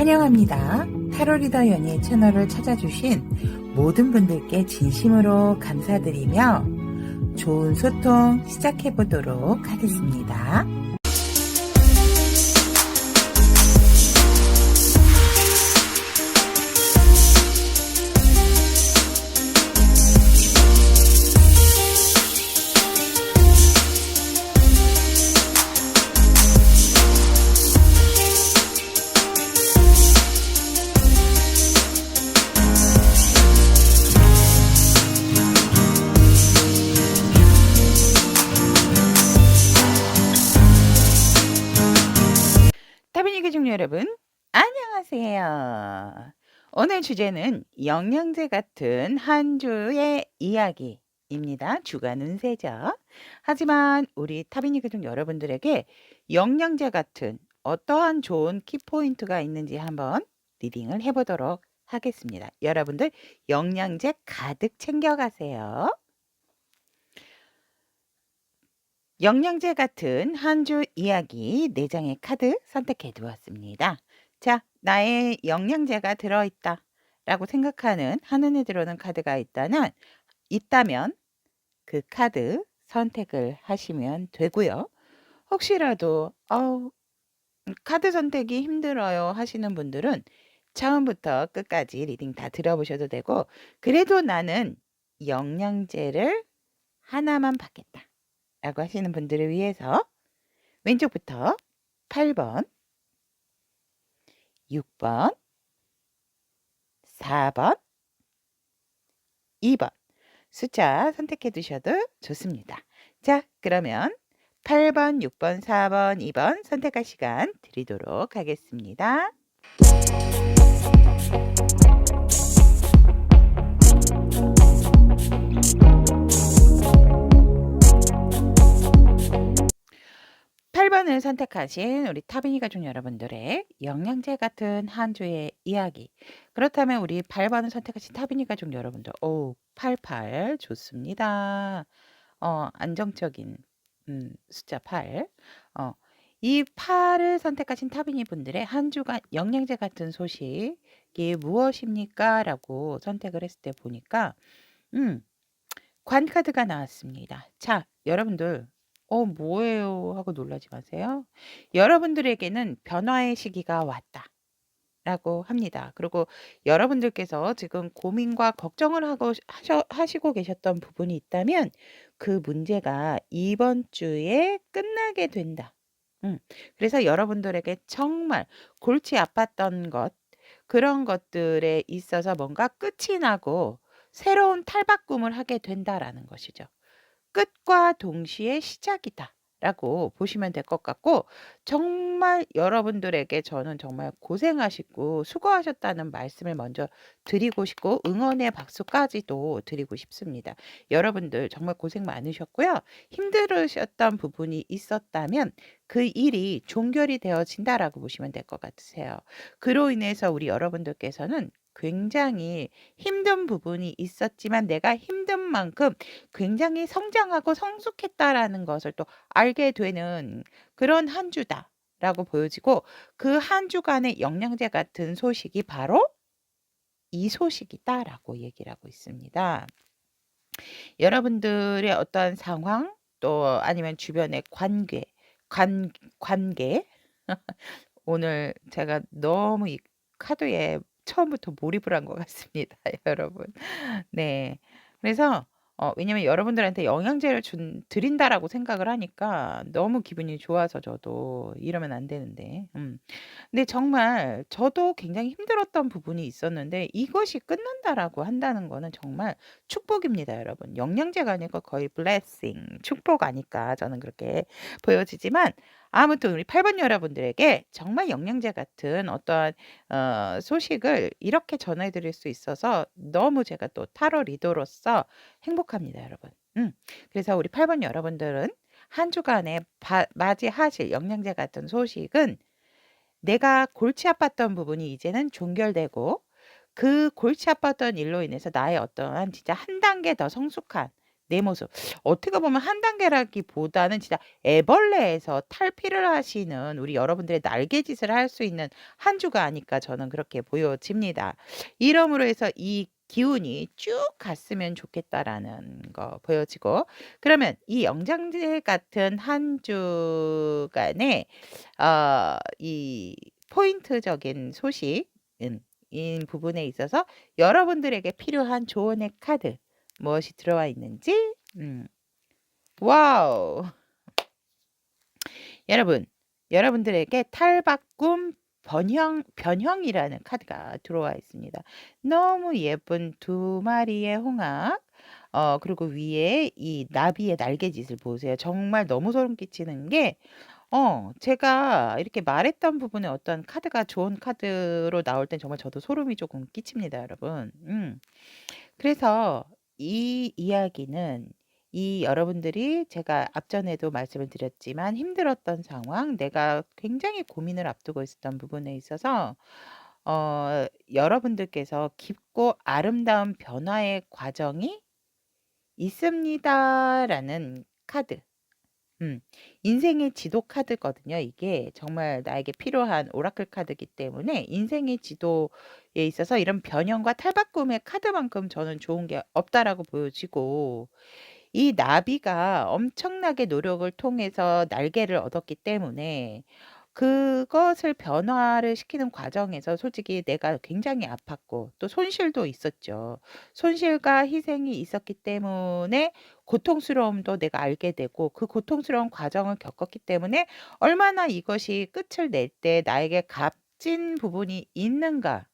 환영합니다. 타로리더 연예 채널을 찾아주신 모든 분들께 진심으로 감사드리며 좋은 소통 시작해보도록 하겠습니다. 타비니 교중 여러분, 안녕하세요. 오늘 주제는 영양제 같은 한 주의 이야기입니다. 주간 운세죠. 하지만 우리 타비니 교중 여러분들에게 영양제 같은 어떠한 좋은 키포인트가 있는지 한번 리딩을 해보도록 하겠습니다. 여러분들 영양제 가득 챙겨가세요. 영양제 같은 한 주 이야기 4장의 카드 선택해 두었습니다. 자, 나의 영양제가 들어있다 라고 생각하는 한눈에 들어오는 카드가 있다면 그 카드 선택을 하시면 되고요. 혹시라도 카드 선택이 힘들어요 하시는 분들은 처음부터 끝까지 리딩 다 들어보셔도 되고, 그래도 나는 영양제를 하나만 받겠다 라고 하시는 분들을 위해서 왼쪽부터 8번, 6번, 4번, 2번 숫자 선택해 두셔도 좋습니다. 자, 그러면 8번, 6번, 4번, 2번 선택할 시간 드리도록 하겠습니다. 8번을 선택하신 우리 타비니 가족 여러분들의 영양제 같은 한 주의 이야기. 그렇다면 우리 8번을 선택하신 타비니 가족 여러분들, 88 좋습니다. 안정적인 숫자 8. 이 8을 선택하신 타비니 분들의 한 주간 영양제 같은 소식이 무엇입니까? 라고 선택을 했을 때 보니까 관 카드가 나왔습니다. 자, 여러분들 뭐예요? 하고 놀라지 마세요. 여러분들에게는 변화의 시기가 왔다 라고 합니다. 그리고 여러분들께서 지금 고민과 걱정을 하시고 계셨던 부분이 있다면 그 문제가 이번 주에 끝나게 된다. 그래서 여러분들에게 정말 골치 아팠던 것, 그런 것들에 있어서 뭔가 끝이 나고 새로운 탈바꿈을 하게 된다라는 것이죠. 끝과 동시에 시작이다 라고 보시면 될 것 같고, 정말 여러분들에게 저는 정말 고생하시고 수고하셨다는 말씀을 먼저 드리고 싶고, 응원의 박수까지도 드리고 싶습니다. 여러분들 정말 고생 많으셨고요. 힘들으셨던 부분이 있었다면 그 일이 종결이 되어진다라고 보시면 될 것 같으세요. 그로 인해서 우리 여러분들께서는 굉장히 힘든 부분이 있었지만 내가 힘든 만큼 굉장히 성장하고 성숙했다라는 것을 또 알게 되는 그런 한 주다라고 보여지고, 그 한 주간의 영양제 같은 소식이 바로 이 소식이다라고 얘기를 하고 있습니다. 여러분들의 어떤 상황, 또 아니면 주변의 관계 오늘 제가 너무 이 카드에 처음부터 몰입을 한 것 같습니다, 여러분. 네. 그래서 왜냐면 여러분들한테 영양제를 드린다라고 생각을 하니까 너무 기분이 좋아서 저도 이러면 안 되는데. 근데 정말 저도 굉장히 힘들었던 부분이 있었는데 이것이 끝난다라고 한다는 거는 정말 축복입니다, 여러분. 영양제가 아니고 거의 blessing, 축복 아닐까 저는 그렇게 보여지지만, 아무튼 우리 8번 여러분들에게 정말 영양제 같은 어떠한 소식을 이렇게 전해드릴 수 있어서 너무 제가 또 타로 리더로서 행복합니다, 여러분. 그래서 우리 8번 여러분들은 한 주간에 맞이하실 영양제 같은 소식은 내가 골치 아팠던 부분이 이제는 종결되고, 그 골치 아팠던 일로 인해서 나의 어떠한 진짜 한 단계 더 성숙한 내 모습. 어떻게 보면 한 단계라기보다는 진짜 애벌레에서 탈피를 하시는 우리 여러분들의 날개짓을 할 수 있는 한 주가 아닐까 저는 그렇게 보여집니다. 이러므로 해서 이 기운이 쭉 갔으면 좋겠다라는 거 보여지고 그러면 이 영장제 같은 한 주간의 이 포인트적인 소식 인 부분에 있어서 여러분들에게 필요한 조언의 카드 무엇이 들어와 있는지 와우. 여러분들에게 탈바꿈 변형이라는 카드가 들어와 있습니다. 너무 예쁜 두 마리의 홍학 그리고 위에 이 나비의 날개짓을 보세요. 정말 너무 소름 끼치는 게 제가 이렇게 말했던 부분에 어떤 카드가 좋은 카드로 나올 땐 정말 저도 소름이 조금 끼칩니다, 여러분. 그래서 이 이야기는 이 여러분들이 제가 앞전에도 말씀을 드렸지만 힘들었던 상황, 내가 굉장히 고민을 앞두고 있었던 부분에 있어서 여러분들께서 깊고 아름다운 변화의 과정이 있습니다라는 카드. 인생의 지도 카드거든요. 이게 정말 나에게 필요한 오라클 카드이기 때문에 인생의 지도에 있어서 이런 변형과 탈바꿈의 카드만큼 저는 좋은 게 없다라고 보여지고 이 나비가 엄청나게 노력을 통해서 날개를 얻었기 때문에 그것을 변화를 시키는 과정에서 솔직히 내가 굉장히 아팠고 또 손실도 있었죠. 손실과 희생이 있었기 때문에 고통스러움도 내가 알게 되고 그 고통스러운 과정을 겪었기 때문에 얼마나 이것이 끝을 낼 때 나에게 값진 부분이 있는가.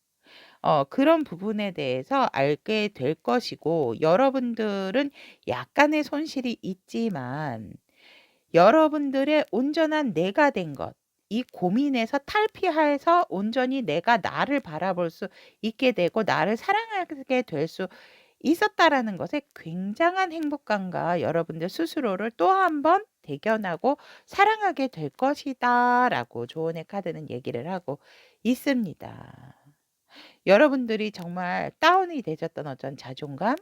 그런 부분에 대해서 알게 될 것이고 여러분들은 약간의 손실이 있지만 여러분들의 온전한 내가 된 것, 이 고민에서 탈피해서 온전히 내가 나를 바라볼 수 있게 되고 나를 사랑하게 될 수 있었다라는 것에 굉장한 행복감과 여러분들 스스로를 또 한 번 대견하고 사랑하게 될 것이다라고 조언의 카드는 얘기를 하고 있습니다. 여러분들이 정말 다운이 되셨던 어떤 자존감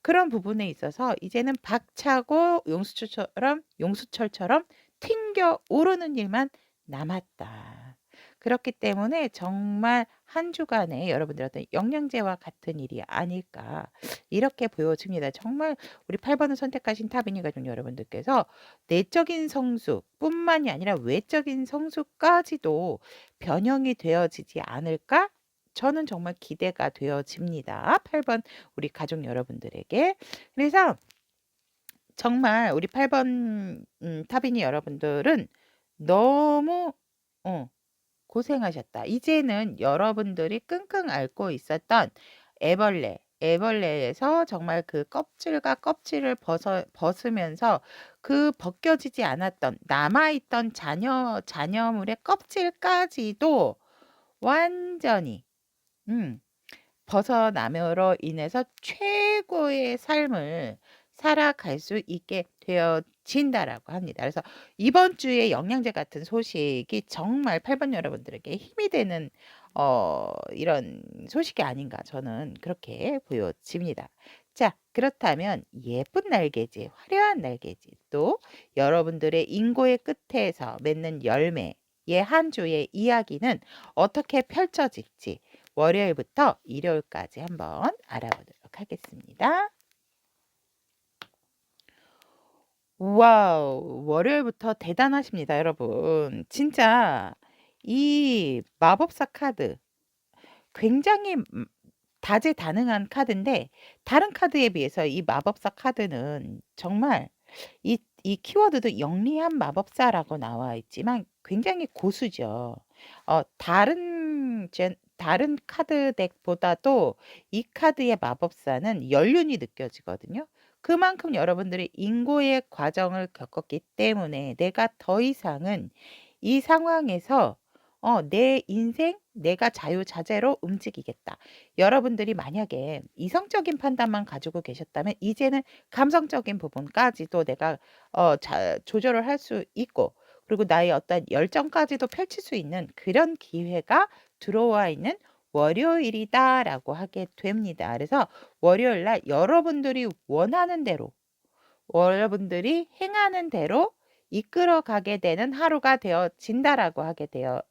그런 부분에 있어서 이제는 박차고 용수철처럼 튕겨 오르는 일만 남았다. 그렇기 때문에 정말 한 주간의 여러분들 어떤 영양제와 같은 일이 아닐까 이렇게 보여집니다. 정말 우리 8번을 선택하신 타비니 가족 여러분들께서 내적인 성숙뿐만이 아니라 외적인 성숙까지도 변형이 되어지지 않을까? 저는 정말 기대가 되어집니다. 8번 우리 가족 여러분들에게. 그래서 정말 우리 8번 타비니 여러분들은 너무 고생하셨다. 이제는 여러분들이 끙끙 앓고 있었던 애벌레에서 정말 그 껍질과 껍질을 벗으면서 그 벗겨지지 않았던 남아있던 잔여물의 껍질까지도 완전히 벗어남으로 인해서 최고의 삶을 살아갈 수 있게 되어진다라고 합니다. 그래서 이번 주에 영양제 같은 소식이 정말 8번 여러분들에게 힘이 되는 이런 소식이 아닌가 저는 그렇게 보여집니다. 자, 그렇다면 예쁜 날개짓, 화려한 날개짓, 또 여러분들의 인고의 끝에서 맺는 열매의 한 주의 이야기는 어떻게 펼쳐질지 월요일부터 일요일까지 한번 알아보도록 하겠습니다. 와우, 월요일부터 대단하십니다, 여러분. 진짜 이 마법사 카드 굉장히 다재다능한 카드인데 다른 카드에 비해서 이 마법사 카드는 정말 이 키워드도 영리한 마법사라고 나와 있지만 굉장히 고수죠. 다른 카드 덱보다도 이 카드의 마법사는 연륜이 느껴지거든요. 그만큼 여러분들이 인고의 과정을 겪었기 때문에 내가 더 이상은 이 상황에서 내 인생 내가 자유자재로 움직이겠다. 여러분들이 만약에 이성적인 판단만 가지고 계셨다면 이제는 감성적인 부분까지도 내가 조절을 할 수 있고 그리고 나의 어떤 열정까지도 펼칠 수 있는 그런 기회가 들어와 있는 월요일이다라고 하게 됩니다. 그래서 월요일 날 여러분들이 원하는 대로 여러분들이 행하는 대로 이끌어가게 되는 하루가 되어진다라고 하게 되어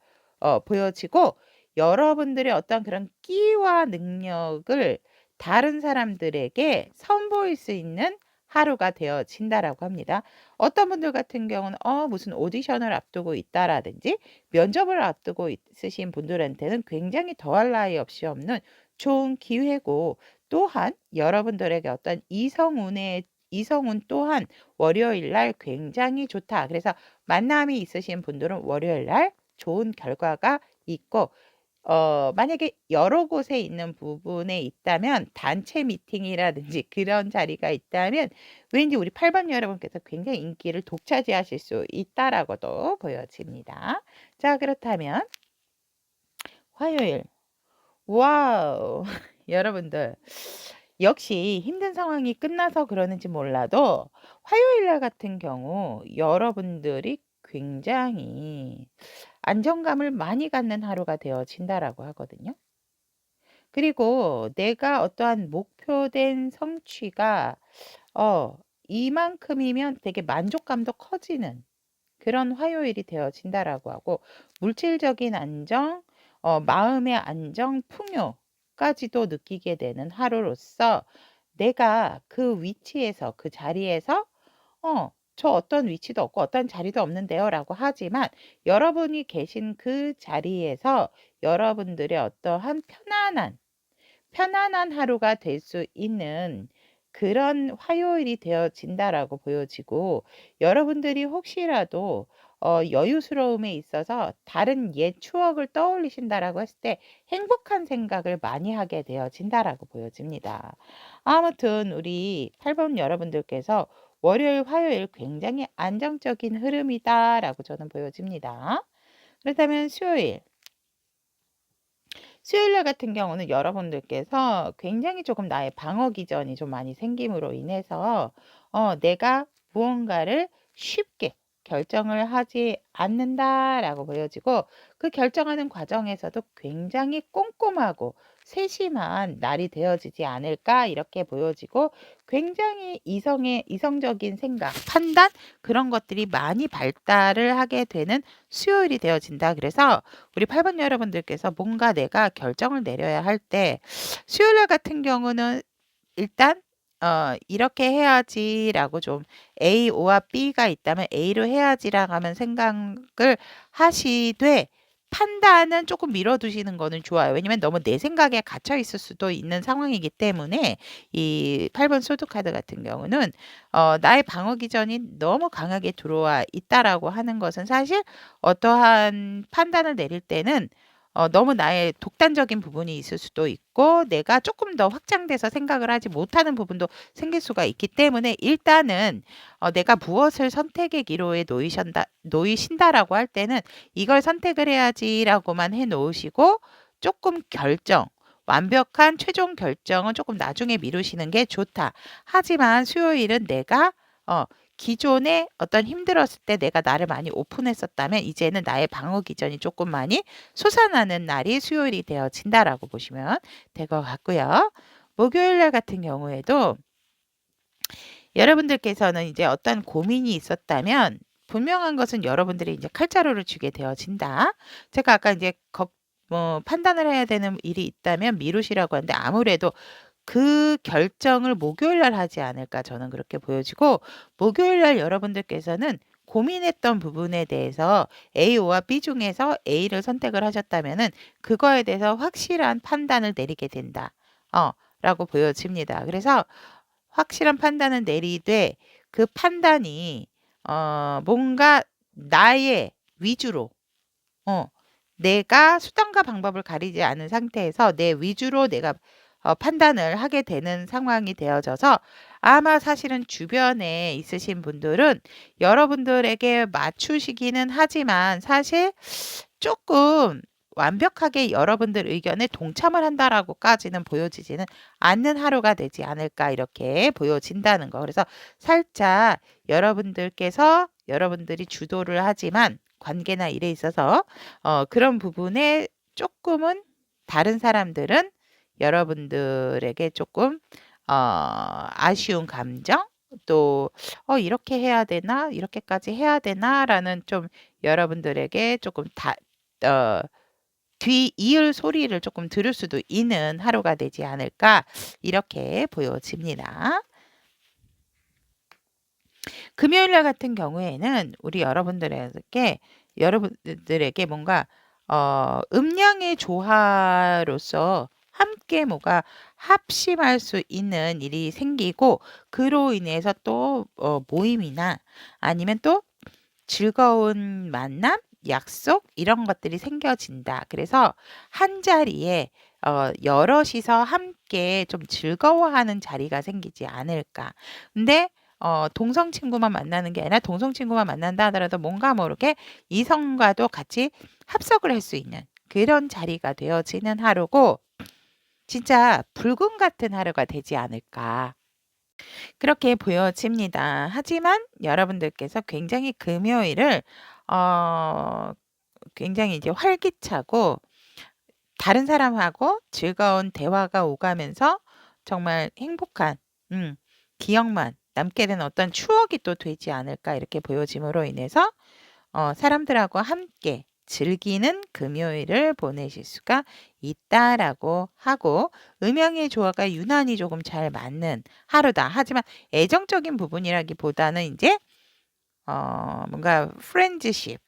보여지고, 여러분들의 어떤 그런 끼와 능력을 다른 사람들에게 선보일 수 있는 하루가 되어진다라고 합니다. 어떤 분들 같은 경우는 무슨 오디션을 앞두고 있다라든지 면접을 앞두고 있으신 분들한테는 굉장히 더할 나위 없이 없는 좋은 기회고, 또한 여러분들에게 어떤 이성운 또한 월요일 날 굉장히 좋다. 그래서 만남이 있으신 분들은 월요일 날 좋은 결과가 있고, 만약에 여러 곳에 있는 부분에 있다면 단체 미팅이라든지 그런 자리가 있다면 왠지 우리 8번 여러분께서 굉장히 인기를 독차지하실 수 있다라고도 보여집니다. 자, 그렇다면 화요일. 와우. 여러분들 역시 힘든 상황이 끝나서 그러는지 몰라도 화요일 날 같은 경우 여러분들이 굉장히 안정감을 많이 갖는 하루가 되어진다라고 하거든요. 그리고 내가 어떠한 목표된 성취가 이만큼이면 되게 만족감도 커지는 그런 화요일이 되어진다라고 하고, 물질적인 안정, 마음의 안정, 풍요까지도 느끼게 되는 하루로서 내가 그 위치에서 그 자리에서 저 어떤 위치도 없고 어떤 자리도 없는데요 라고 하지만, 여러분이 계신 그 자리에서 여러분들의 어떠한 편안한 하루가 될 수 있는 그런 화요일이 되어진다라고 보여지고, 여러분들이 혹시라도 여유스러움에 있어서 다른 옛 추억을 떠올리신다라고 했을 때 행복한 생각을 많이 하게 되어진다라고 보여집니다. 아무튼 우리 8번 여러분들께서 월요일, 화요일 굉장히 안정적인 흐름이다라고 저는 보여집니다. 그렇다면 수요일 날 같은 경우는 여러분들께서 굉장히 조금 나의 방어 기전이 좀 많이 생김으로 인해서 내가 무언가를 쉽게 결정을 하지 않는다라고 보여지고, 그 결정하는 과정에서도 굉장히 꼼꼼하고 세심한 날이 되어지지 않을까 이렇게 보여지고, 굉장히 이성적인 생각, 판단 그런 것들이 많이 발달을 하게 되는 수요일이 되어진다. 그래서 우리 8번 여러분들께서 뭔가 내가 결정을 내려야 할 때 수요일 날 같은 경우는 일단 이렇게 해야지라고 좀 A와 B가 있다면 A로 해야지라고 하면 생각을 하시되, 판단은 조금 미뤄두시는 거는 좋아요. 왜냐면 너무 내 생각에 갇혀 있을 수도 있는 상황이기 때문에, 이 8번 소드카드 같은 경우는 나의 방어 기전이 너무 강하게 들어와 있다라고 하는 것은 사실 어떠한 판단을 내릴 때는 너무 나의 독단적인 부분이 있을 수도 있고, 내가 조금 더 확장돼서 생각을 하지 못하는 부분도 생길 수가 있기 때문에, 일단은 내가 무엇을 선택의 기로에 놓이신다라고 할 때는 이걸 선택을 해야지라고만 해 놓으시고, 조금 완벽한 최종 결정은 조금 나중에 미루시는 게 좋다. 하지만 수요일은 내가 기존에 어떤 힘들었을 때 내가 나를 많이 오픈했었다면 이제는 나의 방어 기전이 조금 많이 솟아나는 날이 수요일이 되어진다라고 보시면 될 것 같고요. 목요일 날 같은 경우에도 여러분들께서는 이제 어떤 고민이 있었다면 분명한 것은 여러분들이 이제 칼자루를 쥐게 되어진다. 제가 아까 이제 판단을 해야 되는 일이 있다면 미루시라고 하는데, 아무래도 그 결정을 목요일 날 하지 않을까 저는 그렇게 보여지고, 목요일 날 여러분들께서는 고민했던 부분에 대해서 A와 B 중에서 A를 선택을 하셨다면은 그거에 대해서 확실한 판단을 내리게 된다. 라고 보여집니다. 그래서 확실한 판단을 내리되, 그 판단이 뭔가 나의 위주로 내가 수단과 방법을 가리지 않은 상태에서 내 위주로 내가 판단을 하게 되는 상황이 되어져서, 아마 사실은 주변에 있으신 분들은 여러분들에게 맞추시기는 하지만 사실 조금 완벽하게 여러분들 의견에 동참을 한다라고까지는 보여지지는 않는 하루가 되지 않을까 이렇게 보여진다는 거. 그래서 살짝 여러분들이 주도를 하지만 관계나 일에 있어서 그런 부분에 조금은 다른 사람들은 여러분들에게 조금 아쉬운 감정, 또 '이렇게 해야 되나? 이렇게까지 해야 되나?'라는 좀 여러분들에게 조금 어 뒤이을 소리를 조금 들을 수도 있는 하루가 되지 않을까 이렇게 보여집니다. 금요일 날 같은 경우에는 우리 여러분들에게 뭔가 음양의 조화로서 함께 뭐가 합심할 수 있는 일이 생기고 그로 인해서 또 모임이나 아니면 또 즐거운 만남, 약속 이런 것들이 생겨진다. 그래서 한자리에 여럿이서 함께 좀 즐거워하는 자리가 생기지 않을까. 근데 동성 친구만 만나는 게 아니라 동성 친구만 만난다 하더라도 뭔가 모르게 이성과도 같이 합석을 할 수 있는 그런 자리가 되어지는 하루고 진짜 불금 같은 하루가 되지 않을까. 그렇게 보여집니다. 하지만 여러분들께서 굉장히 금요일을 어 굉장히 이제 활기차고 다른 사람하고 즐거운 대화가 오가면서 정말 행복한 음 기억만 남게 되는 어떤 추억이 또 되지 않을까 이렇게 보여짐으로 인해서 사람들하고 함께 즐기는 금요일을 보내실 수가 있다라고 하고 음양의 조화가 유난히 조금 잘 맞는 하루다. 하지만 애정적인 부분이라기보다는 이제 뭔가 프렌드십,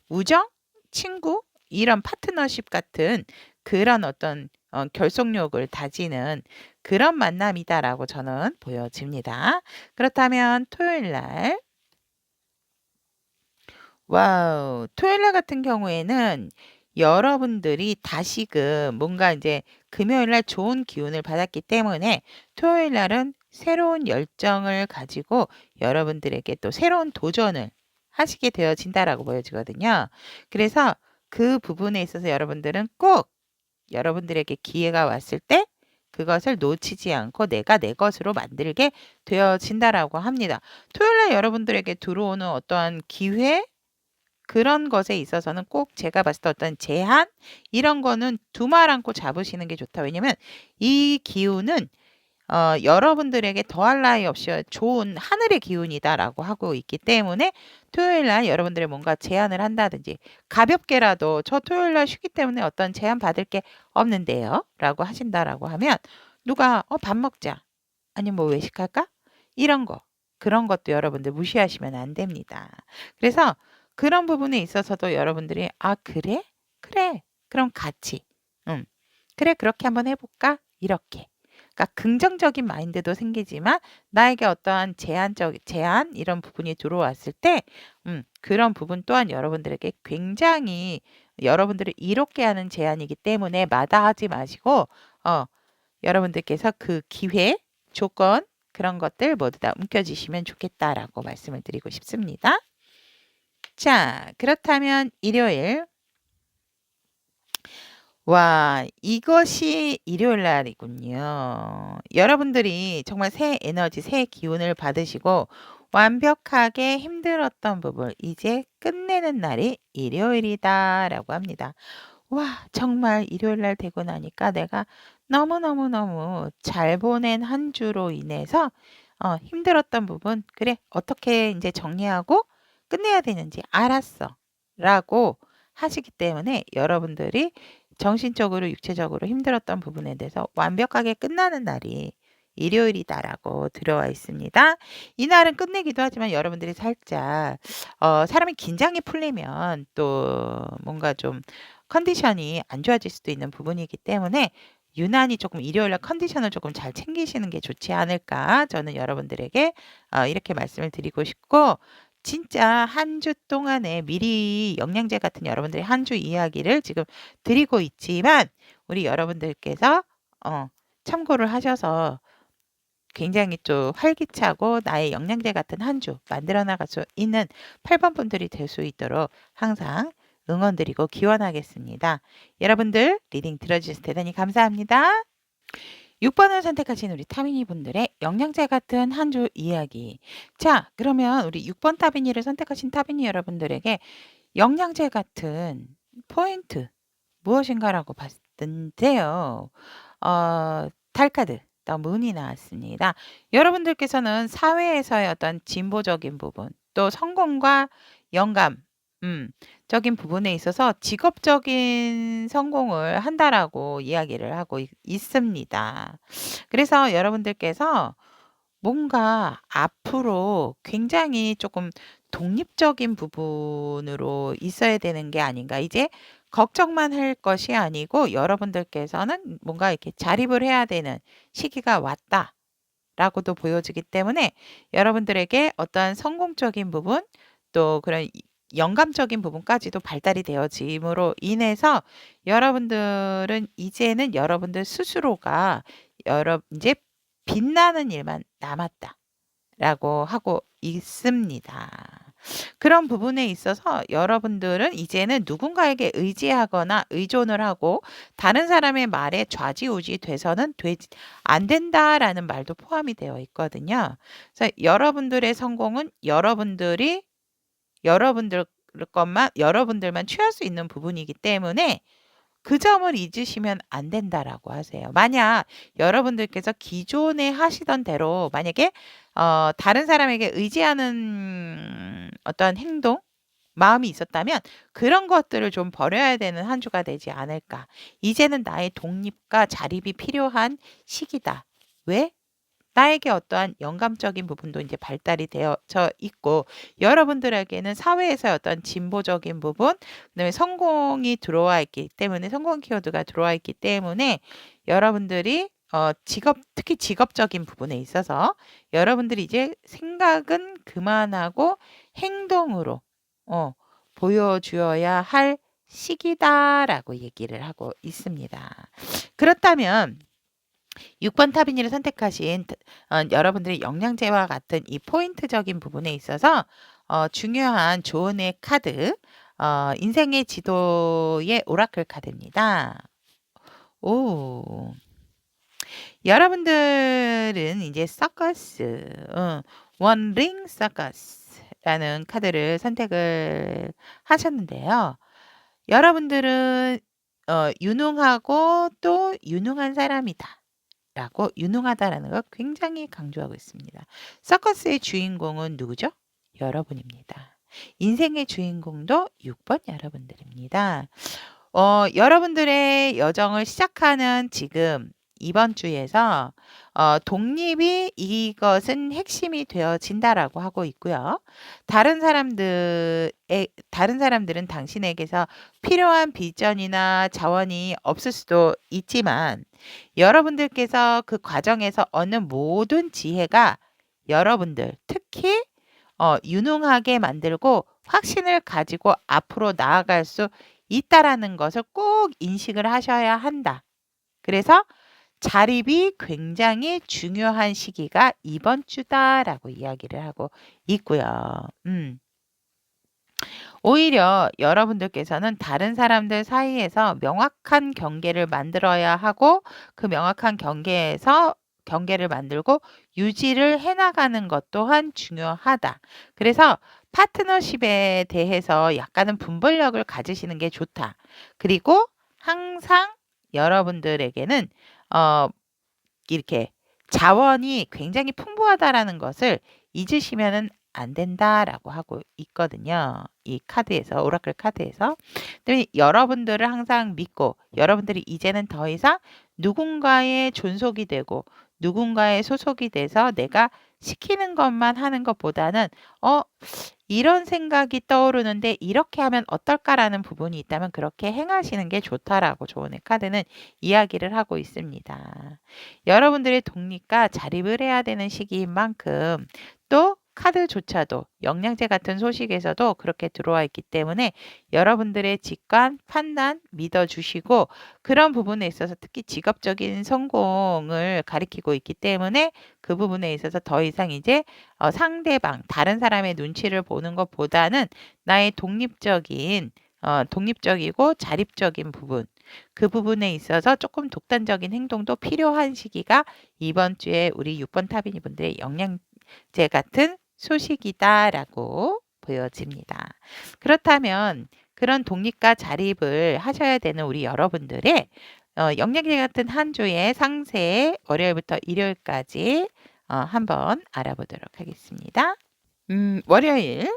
우정, 친구 이런 파트너십 같은 그런 어떤 결속력을 다지는 그런 만남이다라고 저는 보여집니다. 그렇다면 토요일 날 와우. 토요일 날 같은 경우에는 여러분들이 다시금 뭔가 인제 금요일 날 좋은 기운을 받았기 때문에 토요일 날은 새로운 열정을 가지고 여러분들에게 또 새로운 도전을 하시게 되어진다라고 보여지거든요. 그래서 그 부분에 있어서 여러분들은 꼭 여러분들에게 기회가 왔을 때 그것을 놓치지 않고 내가 내 것으로 만들게 되어진다라고 합니다. 토요일 날 여러분들에게 들어오는 어떠한 기회 그런 것에 있어서는 꼭 제가 봤을 때 어떤 제한 이런 거는 두 말 않고 잡으시는 게 좋다. 왜냐면 이 기운은 여러분들에게 더할 나위 없이 좋은 하늘의 기운이다라고 하고 있기 때문에 토요일 날 여러분들이 뭔가 제안을 한다든지 가볍게라도 "저 토요일 날 쉬기 때문에 어떤 제안 받을 게 없는데요."라고 하신다라고 하면 누가 밥 먹자." 아니면 "뭐 외식할까?" 이런 거. 그런 것도 여러분들 무시하시면 안 됩니다. 그래서 그런 부분에 있어서도 여러분들이 '아 그래? 그래. 그럼 같이. 음. 그래 그렇게 한번 해 볼까?' 이렇게. 그러니까 긍정적인 마인드도 생기지만 나에게 어떠한 제한 이런 부분이 들어왔을 때 그런 부분 또한 여러분들에게 굉장히 여러분들을 이롭게 하는 제안이기 때문에 마다하지 마시고 여러분들께서 그 기회, 조건 그런 것들 모두 다 움켜쥐시면 좋겠다라고 말씀을 드리고 싶습니다. 자, 그렇다면 일요일. 와, 이것이 일요일 날이군요. 여러분들이 정말 새 에너지, 새 기운을 받으시고 완벽하게 힘들었던 부분 이제 끝내는 날이 일요일이다라고 합니다. 와, 정말 일요일 날 되고 나니까 내가 너무너무너무 잘 보낸 한 주로 인해서 힘들었던 부분 '그래 어떻게 인제 정리하고 끝내야 되는지 알았어.'라고 하시기 때문에 여러분들이 정신적으로 육체적으로 힘들었던 부분에 대해서 완벽하게 끝나는 날이 일요일이다라고 들어와 있습니다. 이날은 끝내기도 하지만 여러분들이 살짝 사람이 긴장이 풀리면 또 뭔가 좀 컨디션이 안 좋아질 수도 있는 부분이기 때문에 유난히 조금 일요일 날 컨디션을 조금 잘 챙기시는 게 좋지 않을까 저는 여러분들에게 이렇게 말씀을 드리고 싶고 진짜 한 주 동안에 미리 영양제 같은 여러분들의 한 주 이야기를 지금 드리고 있지만 우리 여러분들께서 참고를 하셔서 굉장히 좀 활기차고 나의 영양제 같은 한 주 만들어 나갈 수 있는 8번 분들이 될 수 있도록 항상 응원드리고 기원하겠습니다. 여러분들 리딩 들어주셔서 대단히 감사합니다. 6 번을 선택하신 우리 타미니 분들의 영양제 같은 한 주 이야기. 자, 그러면 우리 6번 타비니를 선택하신 타비니 여러분들에게 영양제 같은 포인트 무엇인가라고 봤는데요. 달 카드 The Moon이 나왔습니다. 여러분들께서는 사회에서의 어떤 진보적인 부분, 또 성공과 영감, 적인 부분에 있어서 직업적인 성공을 한다라고 이야기를 하고 있습니다. 그래서 여러분들께서 뭔가 앞으로 굉장히 조금 독립적인 부분으로 있어야 되는 게 아닌가. 이제 걱정만 할 것이 아니고 여러분들께서는 뭔가 이렇게 자립을 해야 되는 시기가 왔다라고도 보여지기 때문에 여러분들에게 어떠한 성공적인 부분 또 그런 영감적인 부분까지도 발달이 되어짐으로 인해서 여러분들은 이제는 여러분들 스스로가 이제 빛나는 일만 남았다라고 하고 있습니다. 그런 부분에 있어서 여러분들은 이제는 누군가에게 의지하거나 의존을 하고 다른 사람의 말에 좌지우지 돼서는 안 된다라는 말도 포함이 되어 있거든요. 그래서 여러분들의 성공은 여러분들만 취할 수 있는 부분이기 때문에 그 점을 잊으시면 안 된다라고 하세요. 만약 여러분들께서 기존에 하시던 대로 만약에 다른 사람에게 의지하는 어떤 행동, 마음이 있었다면 그런 것들을 좀 버려야 되는 한 주가 되지 않을까. 이제는 나의 독립과 자립이 필요한 시기다. 왜? 나에게 어떠한 영감적인 부분도 이제 발달이 되어져 있고 여러분들에게는 사회에서 어떤 진보적인 부분, 그다음에 성공이 들어와 있기 때문에 성공 키워드가 들어와 있기 때문에 여러분들이 특히 직업적인 부분에 있어서 여러분들이 이제 생각은 그만하고 행동으로 보여주어야 할 시기다라고 얘기를 하고 있습니다. 그렇다면 6번 타비니를 선택하신 여러분들의 영양제와 같은 이 포인트적인 부분에 있어서 중요한 조언의 카드, 인생의 지도의 오라클 카드입니다. 오, 여러분들은 이제 서커스, 원링 서커스라는 카드를 선택을 하셨는데요. 여러분들은 유능하고 또 유능한 사람이다. 라고 유능하다라는 걸 굉장히 강조하고 있습니다. 서커스의 주인공은 누구죠? 여러분입니다. 인생의 주인공도 6번 여러분들입니다. 여러분들의 여정을 시작하는 지금 이번 주에서 독립이 이것은 핵심이 되어진다라고 하고 있고요. 다른 사람들은 당신에게서 필요한 비전이나 자원이 없을 수도 있지만 여러분들께서 그 과정에서 얻는 모든 지혜가 여러분들 특히 유능하게 만들고 확신을 가지고 앞으로 나아갈 수 있다라는 것을 꼭 인식을 하셔야 한다. 그래서 자립이 굉장히 중요한 시기가 이번 주다라고 이야기를 하고 있고요. 오히려 여러분들께서는 다른 사람들 사이에서 명확한 경계를 만들어야 하고 그 명확한 경계를 만들고 유지를 해나가는 것 또한 중요하다. 그래서 파트너십에 대해서 약간은 분별력을 가지시는 게 좋다. 그리고 항상 여러분들에게는 이렇게 자원이 굉장히 풍부하다라는 것을 잊으시면은 안 된다라고 하고 있거든요. 이 카드에서, 오라클 카드에서. 때문에 여러분들을 항상 믿고 여러분들이 이제는 더 이상 누군가의 존속이 되고 누군가의 소속이 돼서 내가 시키는 것만 하는 것보다는 이런 생각이 떠오르는데 이렇게 하면 어떨까라는 부분이 있다면 그렇게 행하시는 게 좋다라고 조언의 카드는 이야기를 하고 있습니다. 여러분들의 독립과 자립을 해야 되는 시기인 만큼 또 카드조차도 영양제 같은 소식에서도 그렇게 들어와 있기 때문에 여러분들의 직관, 판단 믿어주시고 그런 부분에 있어서 특히 직업적인 성공을 가리키고 있기 때문에 그 부분에 있어서 더 이상 이제 상대방, 다른 사람의 눈치를 보는 것보다는 나의 독립적이고 자립적인 부분, 그 부분에 있어서 조금 독단적인 행동도 필요한 시기가 이번 주에 우리 6번 타비니 분들의 영양제 같은 소식이다라고 보여집니다. 그렇다면 그런 독립과 자립을 하셔야 되는 우리 여러분들의 영양제 같은 한 주의 상세 월요일부터 일요일까지 한번 알아보도록 하겠습니다. 월요일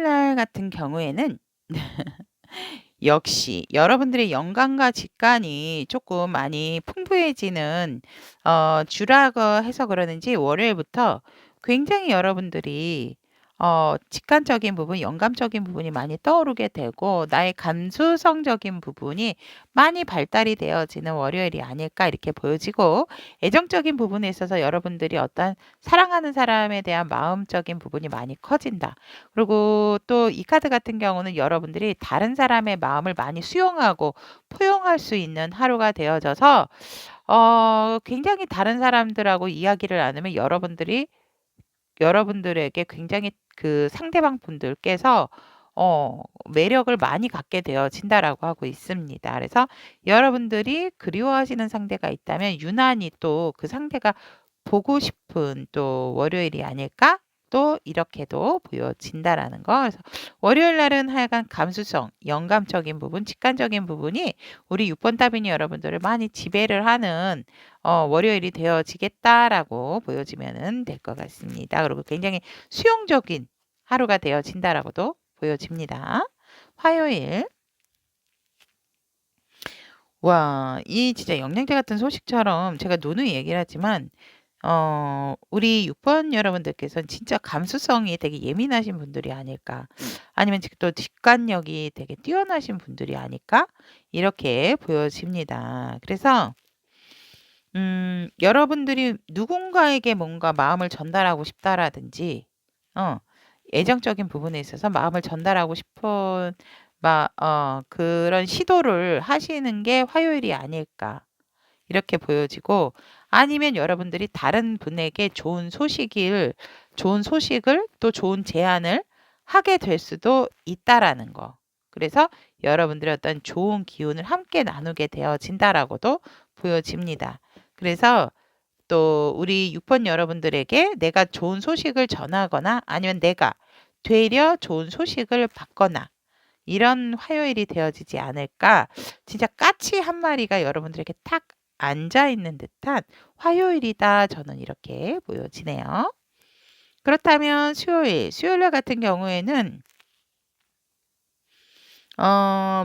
날 같은 경우에는 역시 여러분들의 연간과 직간이 조금 많이 풍부해지는 주라고 해서 그러는지 월요일부터 굉장히 여러분들이 직간적인 부분, 연감적인 부분이 많이 떠오르게 되고 나의 감수성적인 부분이 많이 발달이 되어지는 월요일이 아닐까 이렇게 보여지고 애정적인 부분에 있어서 여러분들이 어떤 사랑하는 사람에 대한 마음적인 부분이 많이 커진다. 그리고 또 이 카드 같은 경우는 여러분들이 다른 사람의 마음을 많이 수용하고 포용할 수 있는 하루가 되어져서 굉장히 다른 사람들하고 이야기를 나누면 여러분들에게 굉장히 그 상대방 분들께서 매력을 많이 갖게 되어진다라고 하고 있습니다. 그래서 여러분들이 그리워하시는 상대가 있다면 유난히 또 그 상대가 보고 싶은 또 월요일이 아닐까? 또 이렇게도 보여진다라는 거. 그래서 월요일 날은 하여간 감수성, 영감적인 부분, 직관적인 부분이 우리 6번 따비니 여러분들을 많이 지배를 하는 월요일이 되어지겠다라고 보여지면 될 것 같습니다. 그리고 굉장히 수용적인 하루가 되어진다라고도 보여집니다. 화요일. 와, 이 진짜 영양제 같은 소식처럼 제가 누누이 얘기를 하지만 우리 6번 여러분들께서는 진짜 감수성이 되게 예민하신 분들이 아닐까. 아니면 또 직관력이 되게 뛰어나신 분들이 아닐까? 이렇게 보여집니다. 그래서 여러분들이 누군가에게 뭔가 마음을 전달하고 싶다라든지 애정적인 부분에 있어서 마음을 전달하고 싶은 그런 시도를 하시는 게 화요일이 아닐까 이렇게 보여지고 아니면 여러분들이 다른 분에게 좋은 소식을 또 좋은 제안을 하게 될 수도 있다라는 거. 그래서 여러분들의 어떤 좋은 기운을 함께 나누게 되어진다라고도 보여집니다. 그래서 또 우리 6번 여러분들에게 내가 좋은 소식을 전하거나 아니면 내가 되려 좋은 소식을 받거나 이런 화요일이 되어지지 않을까. 진짜 까치 한 마리가 여러분들에게 탁 앉아 있는 듯한 화요일이다. 저는 이렇게 보여지네요. 그렇다면 수요일 날 같은 경우에는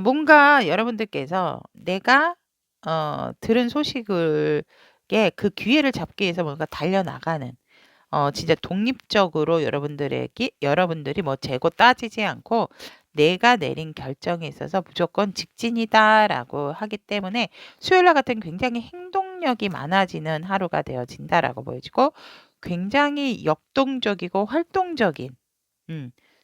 뭔가 여러분들께서 내가 들은 소식을 그 기회를 잡기 위해서 뭔가 달려나가는 진짜 독립적으로 여러분들이 뭐 재고 따지지 않고 내가 내린 결정에 있어서 무조건 직진이다라고 하기 때문에 수요일 날 같은 굉장히 행동력이 많아지는 하루가 되어진다라고 보여지고 굉장히 역동적이고 활동적인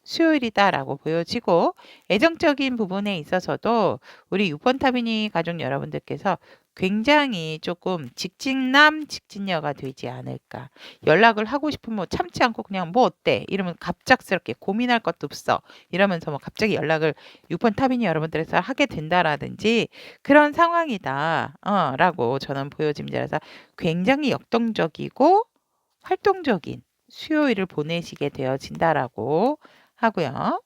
수요일이다라고 보여지고 애정적인 부분에 있어서도 우리 6번 타비니 가족 여러분들께서 굉장히 조금 직진여가 되지 않을까. 연락을 하고 싶으면 뭐 참지 않고 그냥 뭐 어때? 이러면 갑작스럽게 고민할 것도 없어. 이러면서 뭐 갑자기 연락을 6번 타비니 여러분들에서 하게 된다라든지 그런 상황이다. 라고 저는 보여집니다. 그래서 굉장히 역동적이고 활동적인 수요일을 보내시게 되어진다라고 하고요.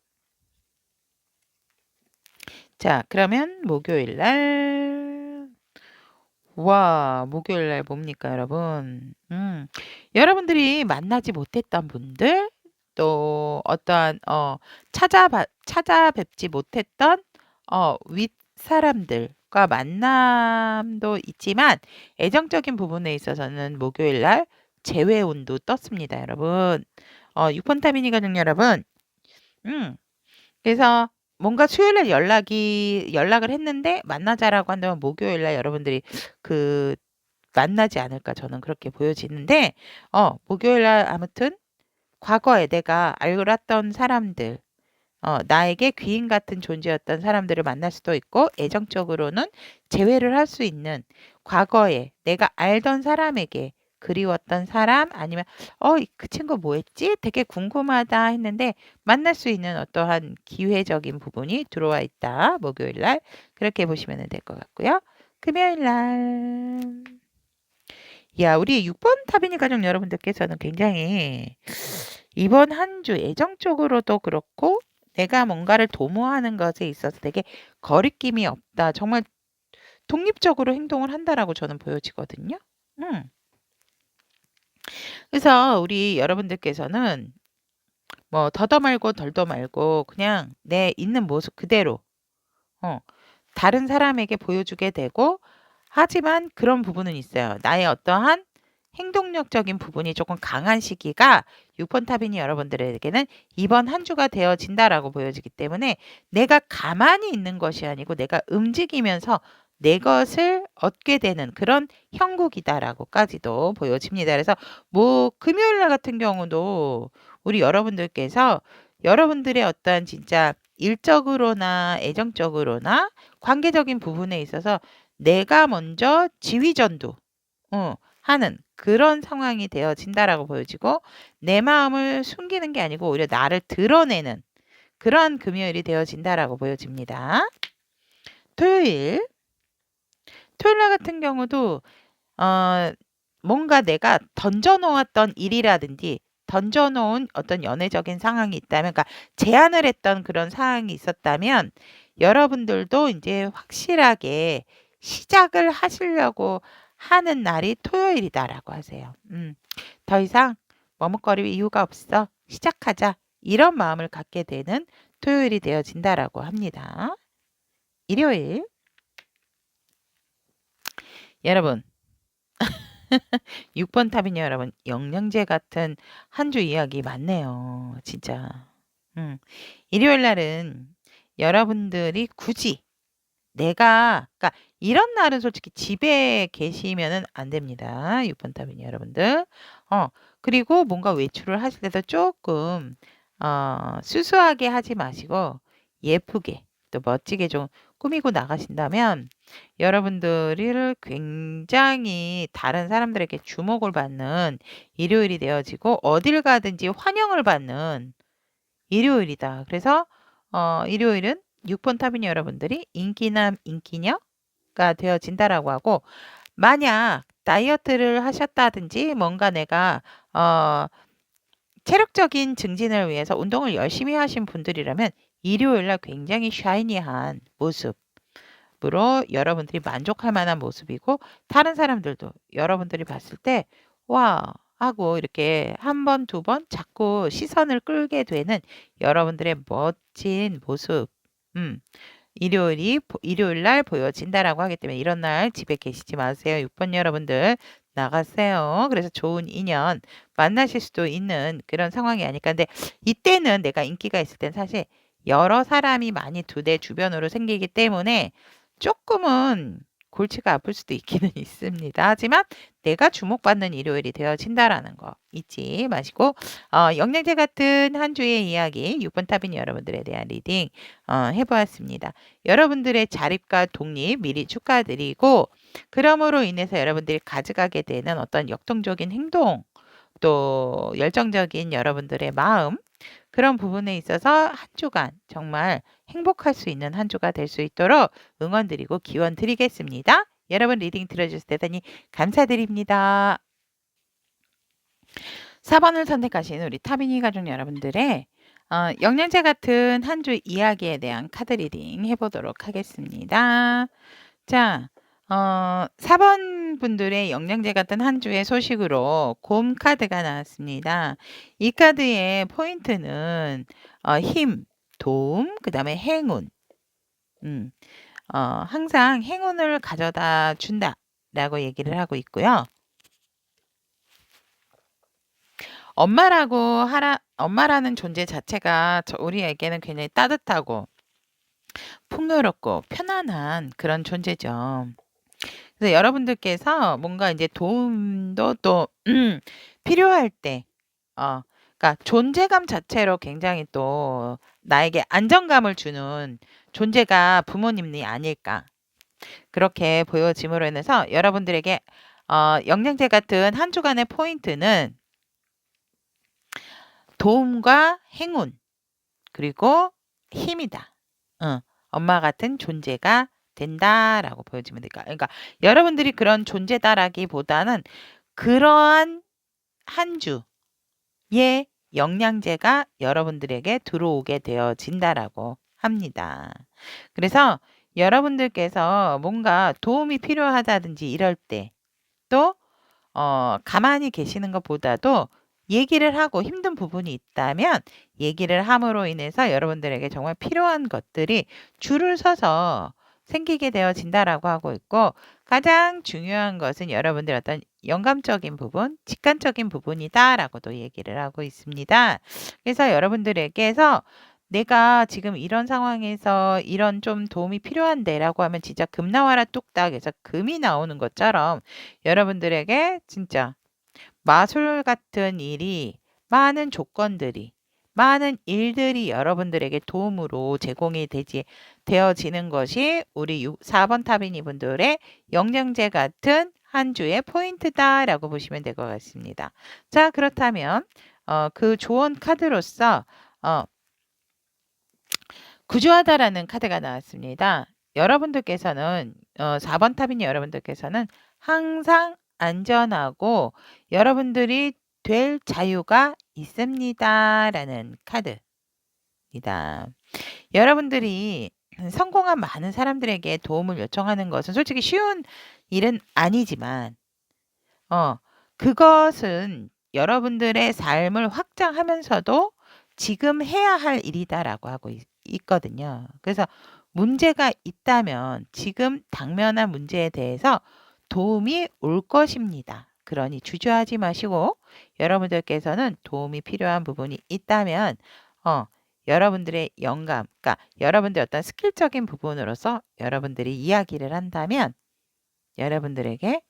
자, 그러면 목요일 날. 와, 목요일 날 뭡니까, 여러분? 여러분들이 만나지 못했던 분들, 또 어떠한 찾아뵙지 못했던 윗사람들과 만남도 있지만 애정적인 부분에 있어서는 목요일 날 재회운도 떴습니다, 여러분. 6번 타미니 가족 여러분. 그래서 뭔가 수요일날 연락을 했는데 만나자라고 한다면 목요일날 여러분들이 만나지 않을까 저는 그렇게 보여지는데 목요일날 아무튼 과거에 내가 알았던 사람들 나에게 귀인 같은 존재였던 사람들을 만날 수도 있고 애정적으로는 재회를 할 수 있는 과거에 내가 알던 사람에게 그리웠던 사람 아니면 그 친구 뭐 했지? 되게 궁금하다 했는데 만날 수 있는 어떠한 기회적인 부분이 들어와 있다. 목요일 날 그렇게 보시면 될 것 같고요. 금요일 날 야, 우리 6번 타비니 가족 여러분들께서는 굉장히 이번 한 주 애정적으로도 그렇고 내가 뭔가를 도모하는 것에 있어서 되게 거리낌이 없다. 정말 독립적으로 행동을 한다라고 저는 보여지거든요. 그래서 우리 여러분들께서는 뭐 더도 말고 덜도 말고 그냥 내 있는 모습 그대로 다른 사람에게 보여주게 되고, 하지만 그런 부분은 있어요. 나의 어떠한 행동력적인 부분이 조금 강한 시기가 6번 타빈이 여러분들에게는 이번 한 주가 되어진다라고 보여지기 때문에 내가 가만히 있는 것이 아니고 내가 움직이면서 내 것을 얻게 되는 그런 형국이다라고까지도 보여집니다. 그래서 뭐 금요일 날 같은 경우도 우리 여러분들께서 여러분들의 어떤 진짜 일적으로나 애정적으로나 관계적인 부분에 있어서 내가 먼저 지휘전도 하는 그런 상황이 되어진다라고 보여지고, 내 마음을 숨기는 게 아니고 오히려 나를 드러내는 그러한 금요일이 되어진다라고 보여집니다. 토요일 날 같은 경우도 뭔가 내가 던져놓았던 일이라든지 던져놓은 어떤 연애적인 상황이 있다면, 그러니까 제안을 했던 그런 상황이 있었다면 여러분들도 이제 확실하게 시작을 하시려고 하는 날이 토요일이다라고 하세요. 더 이상 머뭇거릴 이유가 없어. 시작하자. 이런 마음을 갖게 되는 토요일이 되어진다라고 합니다. 일요일 여러분 6번 탑이요 여러분, 영양제 같은 한 주 이야기 많네요. 진짜. 일요일 날은 여러분들이 굳이 그러니까 이런 날은 솔직히 집에 계시면은 안 됩니다. 6번 탑이요 여러분들. 그리고 뭔가 외출을 하실 때도 조금 수수하게 하지 마시고 예쁘게 또 멋지게 좀 꾸미고 나가신다면 여러분들을 굉장히 다른 사람들에게 주목을 받는 일요일이 되어지고 어딜 가든지 환영을 받는 일요일이다. 그래서 일요일은 6번 타빈 여러분들이 인기남 인기녀가 되어진다라고 하고, 만약 다이어트를 하셨다든지 뭔가 내가 체력적인 증진을 위해서 운동을 열심히 하신 분들이라면 일요일 날 굉장히 샤이니한 모습으로 여러분들이 만족할 만한 모습이고, 다른 사람들도 여러분들이 봤을 때 와 하고 이렇게 한 번, 두 번 자꾸 시선을 끌게 되는 여러분들의 멋진 모습. 일요일 날 보여진다라고 하기 때문에 이런 날 집에 계시지 마세요. 6번 여러분들 나가세요. 그래서 좋은 인연 만나실 수도 있는 그런 상황이 아닐까. 근데 이때는 내가 인기가 있을 땐 사실 여러 사람이 많이 두 대 주변으로 생기기 때문에 조금은 골치가 아플 수도 있기는 있습니다. 하지만 내가 주목받는 일요일이 되어진다라는 거 잊지 마시고, 영양제 같은 한 주의 이야기 6번 타빈 여러분들에 대한 리딩 해보았습니다. 여러분들의 자립과 독립 미리 축하드리고, 그러므로 인해서 여러분들이 가져가게 되는 어떤 역동적인 행동, 또 열정적인 여러분들의 마음, 그런 부분에 있어서 한 주간 정말 행복할 수 있는 한 주가 될 수 있도록 응원드리고 기원 드리겠습니다. 여러분 리딩 들어주셔서 대단히 감사드립니다. 4번을 선택하신 우리 타비니 가족 여러분들의 영양제 같은 한 주 이야기에 대한 카드 리딩 해보도록 하겠습니다. 자, 4번 분들의 영양제 같은 한 주의 소식으로 곰 카드가 나왔습니다. 이 카드의 포인트는 힘, 도움, 그 다음에 행운. 항상 행운을 가져다 준다라고 얘기를 하고 있고요. 엄마라는 존재 자체가 우리에게는 굉장히 따뜻하고 풍요롭고 편안한 그런 존재죠. 그래서 여러분들께서 뭔가 이제 도움도 또 필요할 때, 그러니까 존재감 자체로 굉장히 또 나에게 안정감을 주는 존재가 부모님이 아닐까. 그렇게 보여짐으로 인해서 여러분들에게 영양제 같은 한 주간의 포인트는 도움과 행운, 그리고 힘이다. 엄마 같은 존재가 된다라고 보여지면 될까. 그러니까 여러분들이 그런 존재다라기보다는 그러한 한 주의 영양제가 여러분들에게 들어오게 되어진다라고 합니다. 그래서 여러분들께서 뭔가 도움이 필요하다든지 이럴 때 또 가만히 계시는 것보다도 얘기를 하고 힘든 부분이 있다면 얘기를 함으로 인해서 여러분들에게 정말 필요한 것들이 줄을 서서 생기게 되어진다라고 하고 있고, 가장 중요한 것은 여러분들 어떤 영감적인 부분, 직관적인 부분이다라고도 얘기를 하고 있습니다. 그래서 여러분들에게서 내가 지금 이런 상황에서 이런 좀 도움이 필요한데라고 하면 진짜 금 나와라 뚝딱 해서 금이 나오는 것처럼 여러분들에게 진짜 마술 같은 일이, 많은 조건들이, 많은 일들이 여러분들에게 도움으로 제공이 되어지는 것이 우리 4번 타비니 분들의 영양제 같은 한 주의 포인트다라고 보시면 될 것 같습니다. 자, 그렇다면 그 조언 카드로서 구조하다라는 카드가 나왔습니다. 여러분들께서는 4번 타비니 여러분들께서는 항상 안전하고 여러분들이 될 자유가 있습니다라는 카드입니다. 여러분들이 성공한 많은 사람들에게 도움을 요청하는 것은 솔직히 쉬운 일은 아니지만 그것은 여러분들의 삶을 확장하면서도 지금 해야 할 일이다라고 하고 있거든요. 그래서 문제가 있다면 지금 당면한 문제에 대해서 도움이 올 것입니다. 그러니 주저하지 마시고 여러분들께서는 도움이 필요한 부분이 있다면 여러분들의 영감, 그러니까 여러분들의 어떤 스킬적인 부분으로서 여러분들이 이야기를 한다면 여러분들에게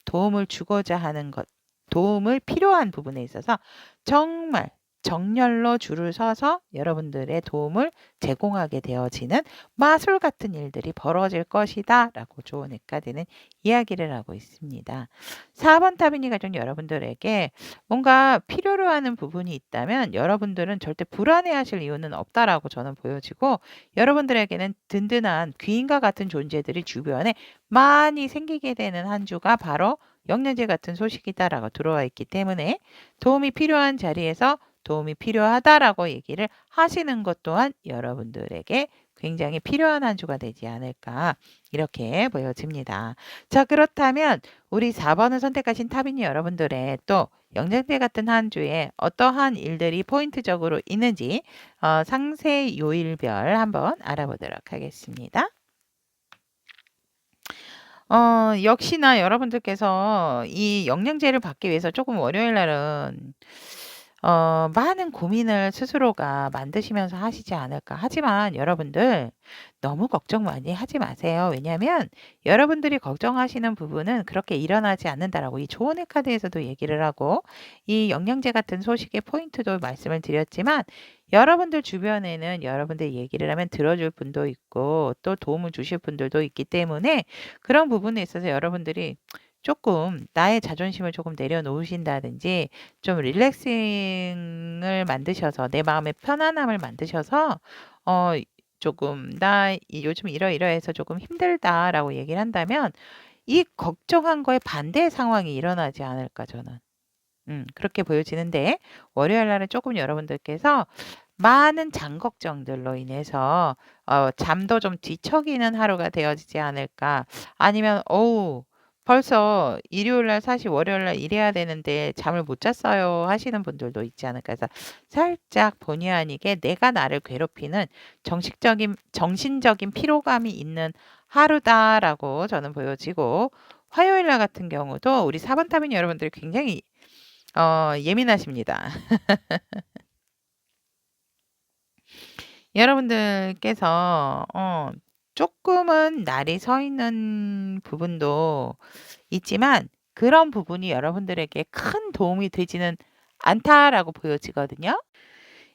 도움을 주고자 하는 것, 도움을 필요한 부분에 있어서 정말 정렬로 줄을 서서 여러분들의 도움을 제공하게 되어지는 마술 같은 일들이 벌어질 것이다 라고 조언의 카드는 이야기를 하고 있습니다. 4번 타비니 가족 여러분들에게 뭔가 필요로 하는 부분이 있다면 여러분들은 절대 불안해하실 이유는 없다라고 저는 보여지고, 여러분들에게는 든든한 귀인과 같은 존재들이 주변에 많이 생기게 되는 한 주가 바로 영양제 같은 소식이다라고 들어와 있기 때문에 도움이 필요한 자리에서 도움이 필요하다라고 얘기를 하시는 것 또한 여러분들에게 굉장히 필요한 한 주가 되지 않을까 이렇게 보여집니다. 자, 그렇다면 우리 4번을 선택하신 타비니 여러분들의 또 영양제 같은 한 주에 어떠한 일들이 포인트적으로 있는지 상세 요일별 한번 알아보도록 하겠습니다. 역시나 여러분들께서 이 영양제를 받기 위해서 조금 월요일 날은 많은 고민을 스스로가 만드시면서 하시지 않을까. 하지만 여러분들 너무 걱정 많이 하지 마세요. 왜냐하면 여러분들이 걱정하시는 부분은 그렇게 일어나지 않는다라고 이 조언의 카드에서도 얘기를 하고, 이 영양제 같은 소식의 포인트도 말씀을 드렸지만 여러분들 주변에는 여러분들 얘기를 하면 들어줄 분도 있고 또 도움을 주실 분들도 있기 때문에 그런 부분에 있어서 여러분들이 조금 나의 자존심을 조금 내려놓으신다든지 좀 릴렉싱을 만드셔서 내 마음의 편안함을 만드셔서 조금 나 요즘 이러이러해서 조금 힘들다라고 얘기를 한다면 이 걱정한 거에 반대의 상황이 일어나지 않을까 저는 그렇게 보여지는데, 월요일 날은 조금 여러분들께서 많은 장 걱정들로 인해서 잠도 좀 뒤척이는 하루가 되어지지 않을까. 아니면 벌써 일요일 날 사실 월요일 날 일해야 되는데 잠을 못 잤어요 하시는 분들도 있지 않을까 해서 살짝 본의 아니게 내가 나를 괴롭히는 정신적인 피로감이 있는 하루다라고 저는 보여지고, 화요일 날 같은 경우도 우리 4번 타민 여러분들이 굉장히 예민하십니다. 여러분들께서 조금은 날이 서 있는 부분도 있지만 그런 부분이 여러분들에게 큰 도움이 되지는 않다라고 보여지거든요.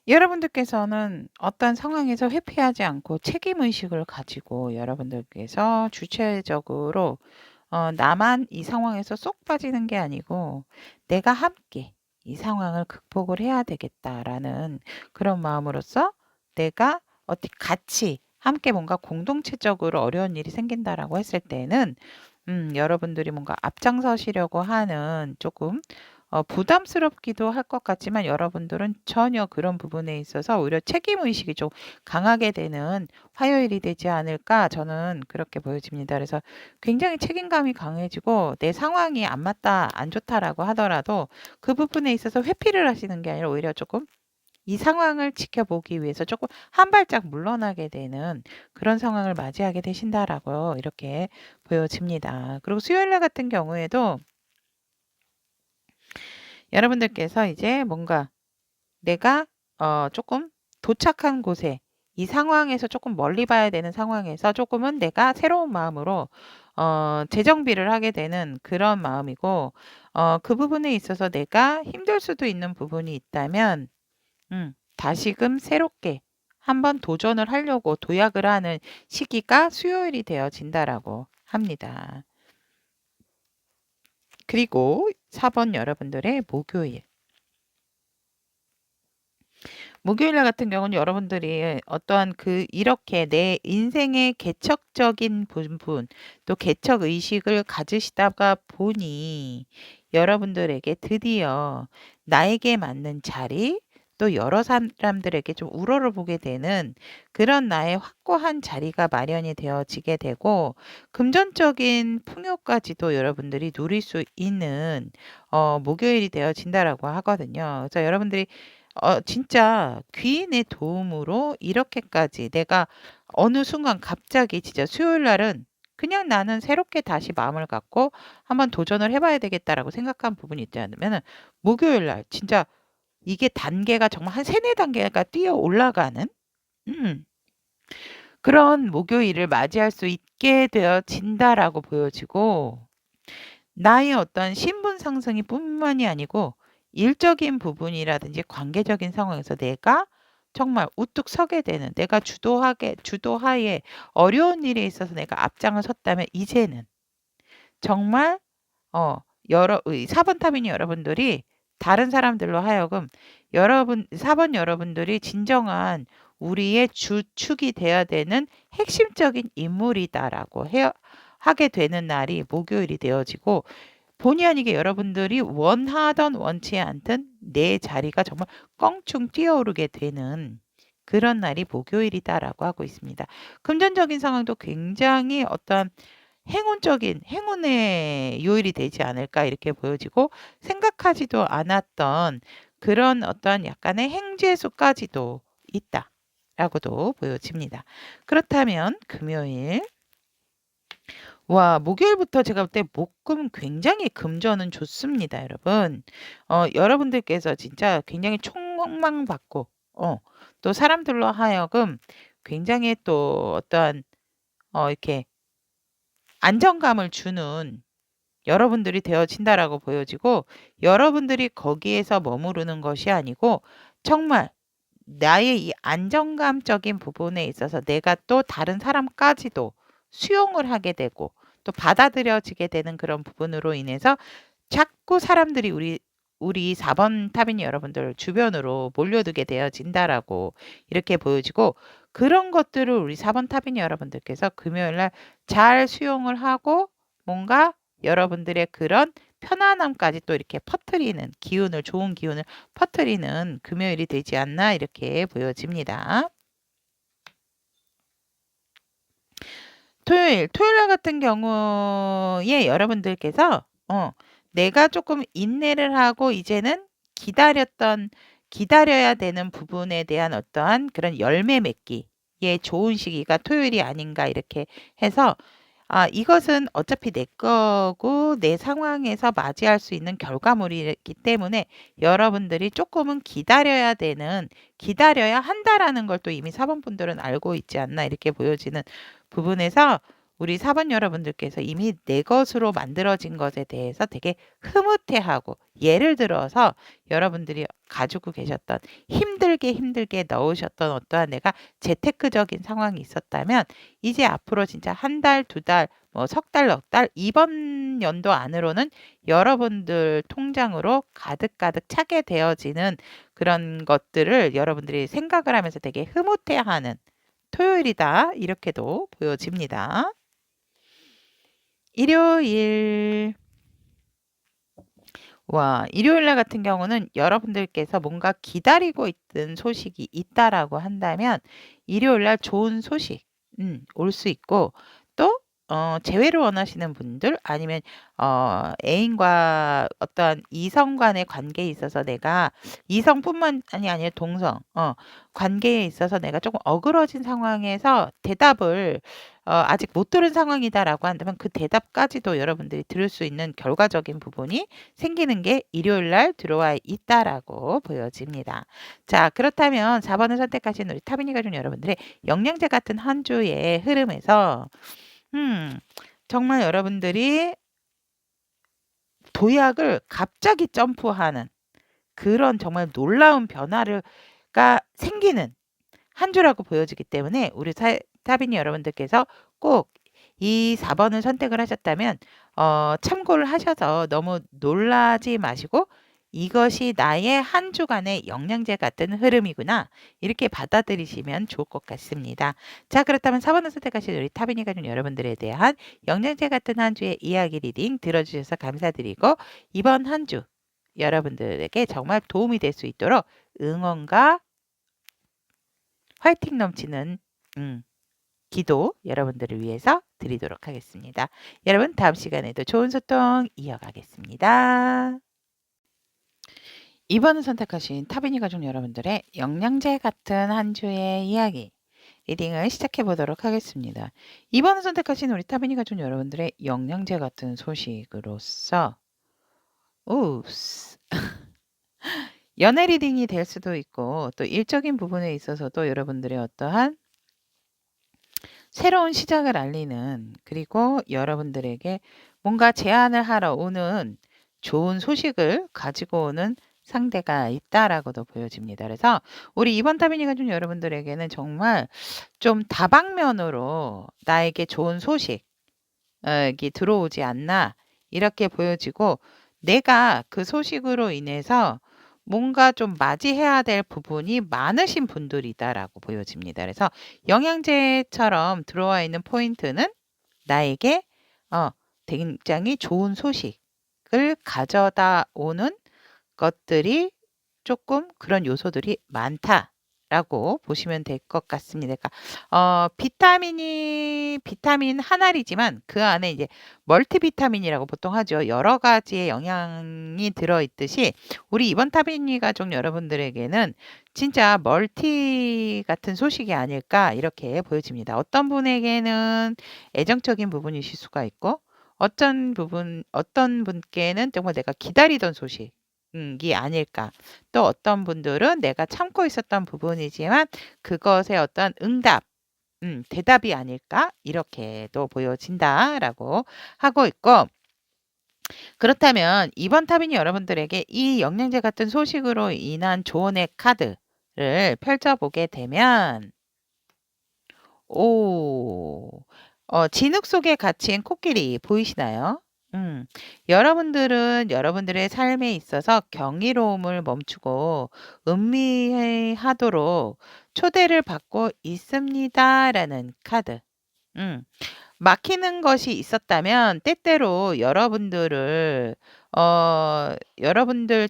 여러분들께서는 어떤 상황에서 회피하지 않고 책임의식을 가지고 여러분들께서 주체적으로 나만 이 상황에서 쏙 빠지는 게 아니고 내가 함께 이 상황을 극복을 해야 되겠다라는 그런 마음으로써 내가 어떻게 같이 함께 뭔가 공동체적으로 어려운 일이 생긴다라고 했을 때는 여러분들이 뭔가 앞장서시려고 하는 조금 부담스럽기도 할 것 같지만 여러분들은 전혀 그런 부분에 있어서 오히려 책임의식이 좀 강하게 되는 화요일이 되지 않을까 저는 그렇게 보여집니다. 그래서 굉장히 책임감이 강해지고 내 상황이 안 맞다, 안 좋다라고 하더라도 그 부분에 있어서 회피를 하시는 게 아니라 오히려 조금 이 상황을 지켜보기 위해서 조금 한 발짝 물러나게 되는 그런 상황을 맞이하게 되신다라고 이렇게 보여집니다. 그리고 수요일 날 같은 경우에도 여러분들께서 이제 뭔가 내가 조금 도착한 곳에 이 상황에서 조금 멀리 봐야 되는 상황에서 조금은 내가 새로운 마음으로 재정비를 하게 되는 그런 마음이고 그 부분에 있어서 내가 힘들 수도 있는 부분이 있다면 다시금 새롭게 한번 도전을 하려고 도약을 하는 시기가 수요일이 되어진다라고 합니다. 그리고 4번 여러분들의 목요일. 목요일 날 같은 경우는 여러분들이 어떠한 이렇게 내 인생의 개척적인 부분, 또 개척 의식을 가지시다가 보니 여러분들에게 드디어 나에게 맞는 자리, 또 여러 사람들에게 좀 우러러보게 되는 그런 나의 확고한 자리가 마련이 되어지게 되고 금전적인 풍요까지도 여러분들이 누릴 수 있는 목요일이 되어진다라고 하거든요. 그래서 여러분들이 진짜 귀인의 도움으로 이렇게까지 내가 어느 순간 갑자기 진짜 수요일 날은 그냥 나는 새롭게 다시 마음을 갖고 한번 도전을 해봐야 되겠다라고 생각한 부분이 있지 않으면 목요일 날 진짜 이게 단계가 정말 한 세네 단계가 뛰어 올라가는 음, 그런 목요일을 맞이할 수 있게 되어진다라고 보여지고 나의 어떤 신분 상승이 뿐만이 아니고 일적인 부분이라든지 관계적인 상황에서 내가 정말 우뚝 서게 되는 내가 주도하에 어려운 일에 있어서 내가 앞장을 섰다면 이제는 정말 어, 4번 타빈이 여러분들이 다른 사람들로 하여금 4번 여러분들이 진정한 우리의 주축이 되어야 되는 핵심적인 인물이다라고 하게 되는 날이 목요일이 되어지고 본의 아니게 여러분들이 원하던 원치 않든 내 자리가 정말 껑충 뛰어오르게 되는 그런 날이 목요일이다라고 하고 있습니다. 금전적인 상황도 굉장히 어떤 행운의 요일이 되지 않을까 이렇게 보여지고 생각하지도 않았던 그런 어떤 약간의 행재수까지도 있다라고도 보여집니다. 그렇다면 금요일 와, 목요일부터 제가 볼 때 목금 굉장히 금전은 좋습니다, 여러분. 여러분들께서 진짜 굉장히 촉망받고, 또 사람들로 하여금 굉장히 또 어떠한, 이렇게 안정감을 주는 여러분들이 되어진다라고 보여지고, 여러분들이 거기에서 머무르는 것이 아니고, 정말 나의 이 안정감적인 부분에 있어서 내가 또 다른 사람까지도 수용을 하게 되고 또 받아들여지게 되는 그런 부분으로 인해서 자꾸 사람들이 우리 4번 타빈이 여러분들 주변으로 몰려들게 되어진다라고 이렇게 보여지고 그런 것들을 우리 4번 타빈이 여러분들께서 금요일 날 잘 수용을 하고 뭔가 여러분들의 그런 편안함까지 또 이렇게 퍼뜨리는 좋은 기운을 퍼뜨리는 금요일이 되지 않나 이렇게 보여집니다. 토요일 날 같은 경우에 여러분들께서 내가 조금 인내를 하고 이제는 기다려야 되는 부분에 대한 어떠한 그런 열매 맺기에 좋은 시기가 토요일이 아닌가 이렇게 해서 이것은 어차피 내 거고 내 상황에서 맞이할 수 있는 결과물이기 때문에 여러분들이 조금은 기다려야 한다라는 걸 또 이미 4번 분들은 알고 있지 않나 이렇게 보여지는 부분에서 우리 4번 여러분들께서 이미 내 것으로 만들어진 것에 대해서 되게 흐뭇해하고 예를 들어서 여러분들이 가지고 계셨던 힘들게 넣으셨던 어떠한 내가 재테크적인 상황이 있었다면 이제 앞으로 진짜 한 달, 두 달, 뭐 석 달, 넉 달, 이번 연도 안으로는 여러분들 통장으로 가득가득 차게 되어지는 그런 것들을 여러분들이 생각을 하면서 되게 흐뭇해하는 토요일이다. 이렇게도 보여집니다. 일요일. 와, 일요일 날 같은 경우는 여러분들께서 뭔가 기다리고 있던 소식이 있다라고 한다면 일요일 날 좋은 소식 올 수 있고 또 재회를 원하시는 분들 아니면 애인과 어떤 이성 간의 관계에 있어서 내가 이성뿐만이 아니라 동성 관계에 있어서 내가 조금 어그러진 상황에서 대답을 아직 못 들은 상황이다라고 한다면 그 대답까지도 여러분들이 들을 수 있는 결과적인 부분이 생기는 게 일요일 날 들어와 있다라고 보여집니다. 자, 그렇다면 4번을 선택하신 우리 타비니 가족 여러분들의 영양제 같은 한 주의 흐름에서 정말 여러분들이 도약을 갑자기 점프하는 그런 정말 놀라운 변화가 생기는 한 주라고 보여지기 때문에 우리 타비니 여러분들께서 꼭 이 4번을 선택을 하셨다면 참고를 하셔서 너무 놀라지 마시고 이것이 나의 한 주간의 영양제 같은 흐름이구나 이렇게 받아들이시면 좋을 것 같습니다. 자, 그렇다면 4번을 선택하신 우리 타비니 가족 여러분들에 대한 영양제 같은 한 주의 이야기 리딩 들어주셔서 감사드리고 이번 한 주 여러분들에게 정말 도움이 될 수 있도록 응원과 화이팅 넘치는 기도 여러분들을 위해서 드리도록 하겠습니다. 여러분 다음 시간에도 좋은 소통 이어가겠습니다. 2번을 선택하신 타비니 가족 여러분들의 영양제 같은 한 주의 이야기 리딩을 시작해 보도록 하겠습니다. 2번을 선택하신 우리 타비니 가족 여러분들의 영양제 같은 소식으로서 우스 연애 리딩이 될 수도 있고 또 일적인 부분에 있어서도 여러분들의 어떠한 새로운 시작을 알리는 그리고 여러분들에게 뭔가 제안을 하러 오는 좋은 소식을 가지고 오는 상대가 있다라고도 보여집니다. 그래서 우리 이번 타비니 가족 여러분들에게는 정말 좀 다방면으로 나에게 좋은 소식이 들어오지 않나 이렇게 보여지고 내가 그 소식으로 인해서 뭔가 좀 맞이해야 될 부분이 많으신 분들이다라고 보여집니다. 그래서 영양제처럼 들어와 있는 포인트는 나에게 굉장히 좋은 소식을 가져다 오는 것들이 조금 그런 요소들이 많다라고 보시면 될 것 같습니다. 그러니까 비타민 한 알이지만 그 안에 이제 멀티비타민이라고 보통 하죠. 여러 가지의 영양이 들어있듯이 우리 이번 타비니 가족 여러분들에게는 진짜 멀티 같은 소식이 아닐까 이렇게 보여집니다. 어떤 분에게는 애정적인 부분이실 수가 있고 어떤 분께는 정말 내가 기다리던 소식 이 아닐까. 또 어떤 분들은 내가 참고 있었던 부분이지만 그것의 어떤 응답, 대답이 아닐까 이렇게도 보여진다라고 하고 있고 그렇다면 이번 타비니 여러분들에게 이 영양제 같은 소식으로 인한 조언의 카드를 펼쳐보게 되면 진흙 속에 갇힌 코끼리 보이시나요? 여러분들은 여러분들의 삶에 있어서 경이로움을 멈추고 음미하도록 초대를 받고 있습니다라는 카드. 막히는 것이 있었다면 때때로 여러분들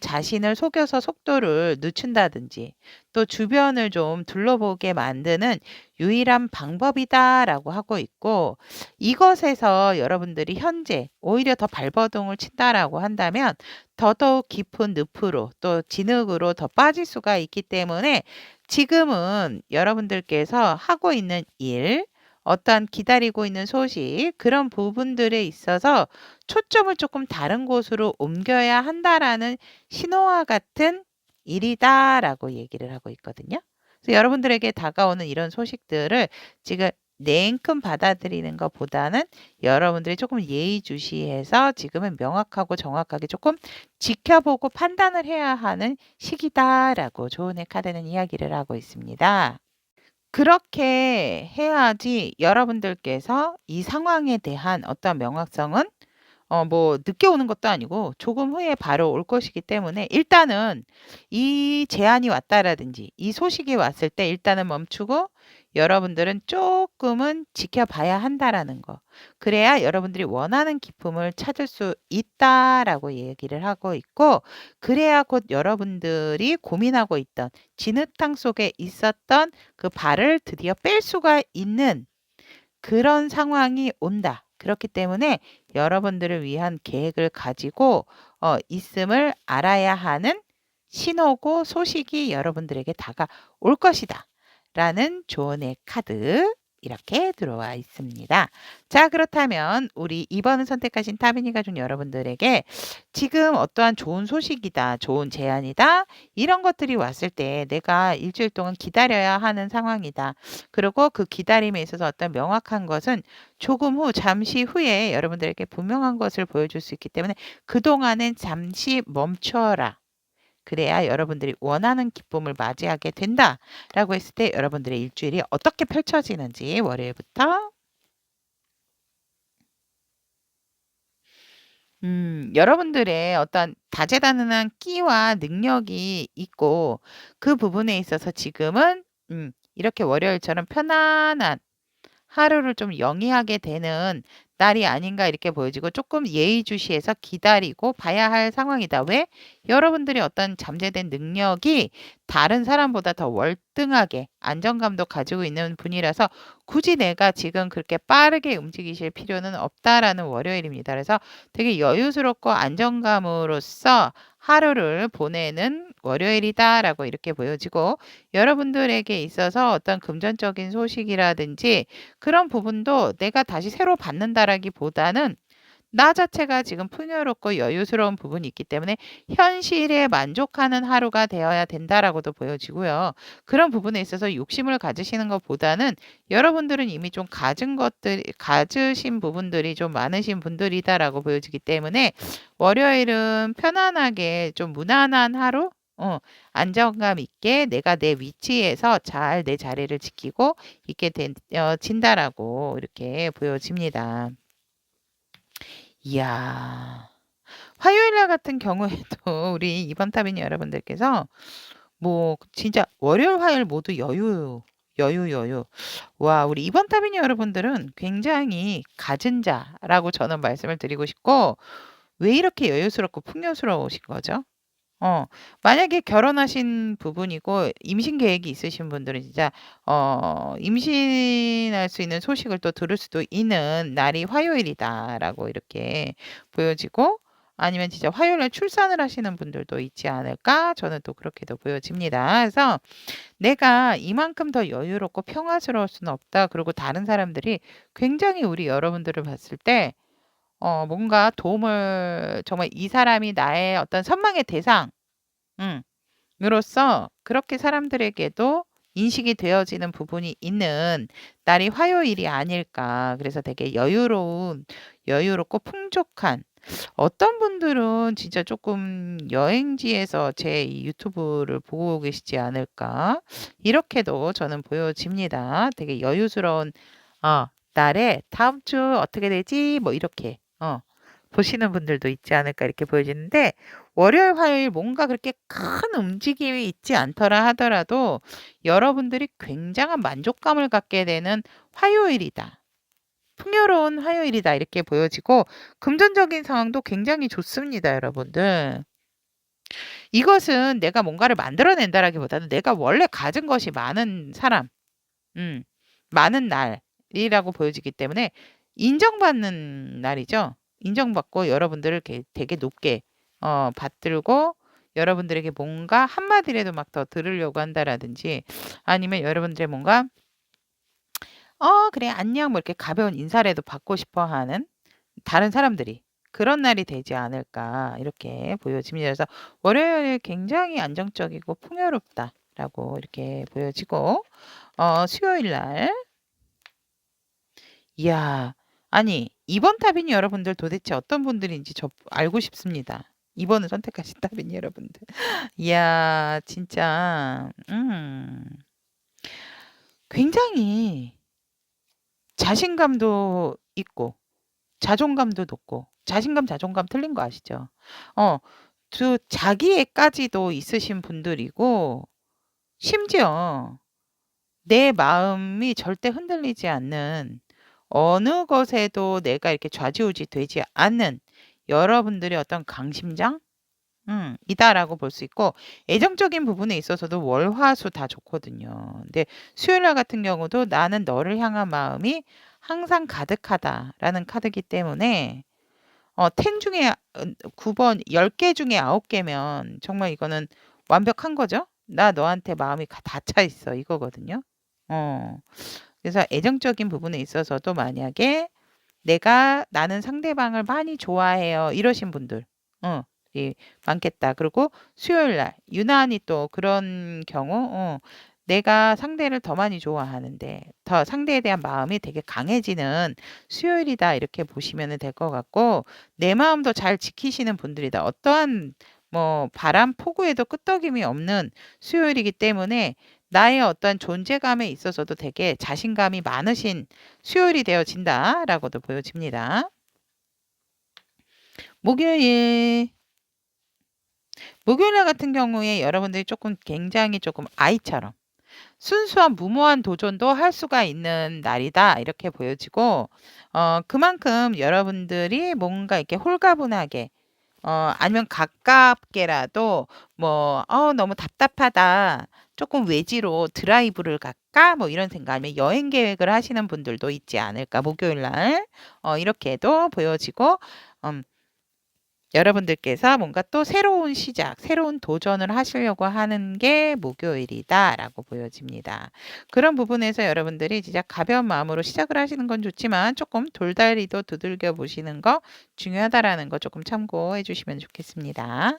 자신을 속여서 속도를 늦춘다든지 또 주변을 좀 둘러보게 만드는 유일한 방법이다라고 하고 있고 이것에서 여러분들이 현재 오히려 더 발버둥을 친다라고 한다면 더더욱 깊은 늪으로 또 진흙으로 더 빠질 수가 있기 때문에 지금은 여러분들께서 하고 있는 일 어떤 기다리고 있는 소식 그런 부분들에 있어서 초점을 조금 다른 곳으로 옮겨야 한다라는 신호와 같은 일이다라고 얘기를 하고 있거든요. 그래서 여러분들에게 다가오는 이런 소식들을 지금 냉큼 받아들이는 것보다는 여러분들이 조금 예의주시해서 지금은 명확하고 정확하게 조금 지켜보고 판단을 해야 하는 시기다라고 조은의 카드는 이야기를 하고 있습니다. 그렇게 해야지 여러분들께서 이 상황에 대한 어떤 명확성은 뭐 늦게 오는 것도 아니고 조금 후에 바로 올 것이기 때문에 일단은 이 제안이 왔다라든지 이 소식이 왔을 때 일단은 멈추고 여러분들은 쪼끔은 지켜봐야 한다라는 거. 그래야 여러분들이 원하는 기쁨을 찾을 수 있다라고 얘기를 하고 있고, 그래야 곧 여러분들이 고민하고 있던 진흙탕 속에 있었던 그 발을 드디어 뺄 수가 있는 그런 상황이 온다. 그렇기 때문에 여러분들을 위한 계획을 가지고 있음을 알아야 하는 신호고 소식이 여러분들에게 다가올 것이다. 라는 조언의 카드 이렇게 들어와 있습니다. 자, 그렇다면 우리 2번을 선택하신 타비니 가족 여러분들에게 지금 어떠한 좋은 소식이다, 좋은 제안이다, 이런 것들이 왔을 때 내가 일주일 동안 기다려야 하는 상황이다. 그리고 그 기다림에 있어서 어떤 명확한 것은 조금 후, 잠시 후에 여러분들에게 분명한 것을 보여줄 수 있기 때문에 그동안은 잠시 멈춰라. 그래야 여러분들이 원하는 기쁨을 맞이하게 된다라고 했을 때 여러분들의 일주일이 어떻게 펼쳐지는지 월요일부터 여러분들의 어떤 다재다능한 끼와 능력이 있고 그 부분에 있어서 지금은 이렇게 월요일처럼 편안한 하루를 좀 영위하게 되는 날이 아닌가 이렇게 보여지고 조금 예의주시해서 기다리고 봐야 할 상황이다. 왜? 여러분들이 어떤 잠재된 능력이 다른 사람보다 더 월등하게 안정감도 가지고 있는 분이라서 굳이 내가 지금 그렇게 빠르게 움직이실 필요는 없다라는 월요일입니다. 그래서 되게 여유스럽고 안정감으로써 하루를 보내는 월요일이다라고 이렇게 보여지고 여러분들에게 있어서 어떤 금전적인 소식이라든지 그런 부분도 내가 다시 새로 받는다라기보다는 나 자체가 지금 풍요롭고 여유스러운 부분이 있기 때문에 현실에 만족하는 하루가 되어야 된다라고도 보여지고요. 그런 부분에 있어서 욕심을 가지시는 것보다는 여러분들은 이미 좀 가지신 부분들이 좀 많으신 분들이다라고 보여지기 때문에 월요일은 편안하게 좀 무난한 하루? 안정감 있게 내가 내 위치에서 잘 내 자리를 지키고 있게 진다라고 이렇게 보여집니다. 이야. 화요일 날 같은 경우에도 우리 이번 타빈 여러분들께서 뭐 진짜 월요일, 화요일 모두 여유. 와, 우리 이번 타빈 여러분들은 굉장히 가진 자라고 저는 말씀을 드리고 싶고 왜 이렇게 여유스럽고 풍요스러우신 거죠? 만약에 결혼하신 부분이고 임신 계획이 있으신 분들은 진짜 임신할 수 있는 소식을 또 들을 수도 있는 날이 화요일이다라고 이렇게 보여지고 아니면 진짜 화요일 날 출산을 하시는 분들도 있지 않을까? 저는 또 그렇게도 보여집니다. 그래서 내가 이만큼 더 여유롭고 평화스러울 수는 없다. 그리고 다른 사람들이 굉장히 우리 여러분들을 봤을 때 뭔가 도움을 정말 이 사람이 나의 어떤 선망의 대상 음. 으로써 그렇게 사람들에게도 인식이 되어지는 부분이 있는 날이 화요일이 아닐까. 그래서 되게 여유롭고 풍족한 어떤 분들은 진짜 조금 여행지에서 제 이 유튜브를 보고 계시지 않을까. 이렇게도 저는 보여집니다. 되게 여유스러운 날에 다음 주 어떻게 되지? 뭐 이렇게 보시는 분들도 있지 않을까 이렇게 보여지는데 월요일, 화요일 뭔가 그렇게 큰 움직임이 있지 않더라 하더라도 여러분들이 굉장한 만족감을 갖게 되는 화요일이다. 풍요로운 화요일이다 이렇게 보여지고 금전적인 상황도 굉장히 좋습니다, 여러분들. 이것은 내가 뭔가를 만들어낸다라기보다는 내가 원래 가진 것이 많은 사람, 음, 많은 날이라고 보여지기 때문에 인정받는 날이죠. 인정받고 여러분들을 되게 높게 받들고 여러분들에게 뭔가 한마디라도 막 더 들으려고 한다라든지 아니면 여러분들의 뭔가 그래 안녕 뭐 이렇게 가벼운 인사라도 받고 싶어 하는 다른 사람들이 그런 날이 되지 않을까 이렇게 보여집니다. 그래서 월요일 굉장히 안정적이고 풍요롭다라고 이렇게 보여지고 수요일 날 이야 아니 이번 타빈이 여러분들 도대체 어떤 분들인지 저 알고 싶습니다. 2번을 선택하신 타빈이 여러분들. 이야 진짜 굉장히 자신감도 있고 자존감도 높고 자존감 틀린 거 아시죠? 어 자기애까지도 있으신 분들이고 심지어 내 마음이 절대 흔들리지 않는 어느 것에도 내가 이렇게 좌지우지 되지 않는 여러분들의 어떤 강심장? 이다라고 볼 수 있고 애정적인 부분에 있어서도 월, 화, 수 다 좋거든요. 근데 수요일 날 같은 경우도 나는 너를 향한 마음이 항상 가득하다라는 카드이기 때문에 텐 중에 9번 10개 중에 9개면 정말 이거는 완벽한 거죠. 나 너한테 마음이 다 차 있어 이거거든요. 어. 그래서 애정적인 부분에 있어서도 만약에 나는 상대방을 많이 좋아해요. 이러신 분들. 어. 예, 많겠다. 그리고 수요일 날 유난히 또 그런 경우 내가 상대를 더 많이 좋아하는데 더 상대에 대한 마음이 되게 강해지는 수요일이다. 이렇게 보시면 될 것 같고 내 마음도 잘 지키시는 분들이다. 어떠한 뭐 바람 폭우에도 끄떡임이 없는 수요일이기 때문에 나의 어떤 존재감에 있어서도 되게 자신감이 많으신 수요일이 되어진다라고도 보여집니다. 목요일. 목요일 날 같은 경우에 여러분들이 조금 굉장히 조금 아이처럼 순수한 무모한 도전도 할 수가 있는 날이다. 이렇게 보여지고, 그만큼 여러분들이 뭔가 이렇게 홀가분하게, 아니면 가깝게라도 뭐, 너무 답답하다. 조금 외지로 드라이브를 갈까? 뭐 이런 생각 아니면 여행 계획을 하시는 분들도 있지 않을까? 목요일 날. 이렇게도 보여지고, 음, 여러분들께서 뭔가 또 새로운 시작, 새로운 도전을 하시려고 하는 게 목요일이다라고 보여집니다. 그런 부분에서 여러분들이 진짜 가벼운 마음으로 시작을 하시는 건 좋지만 조금 돌다리도 두들겨 보시는 거 중요하다라는 거 조금 참고해 주시면 좋겠습니다.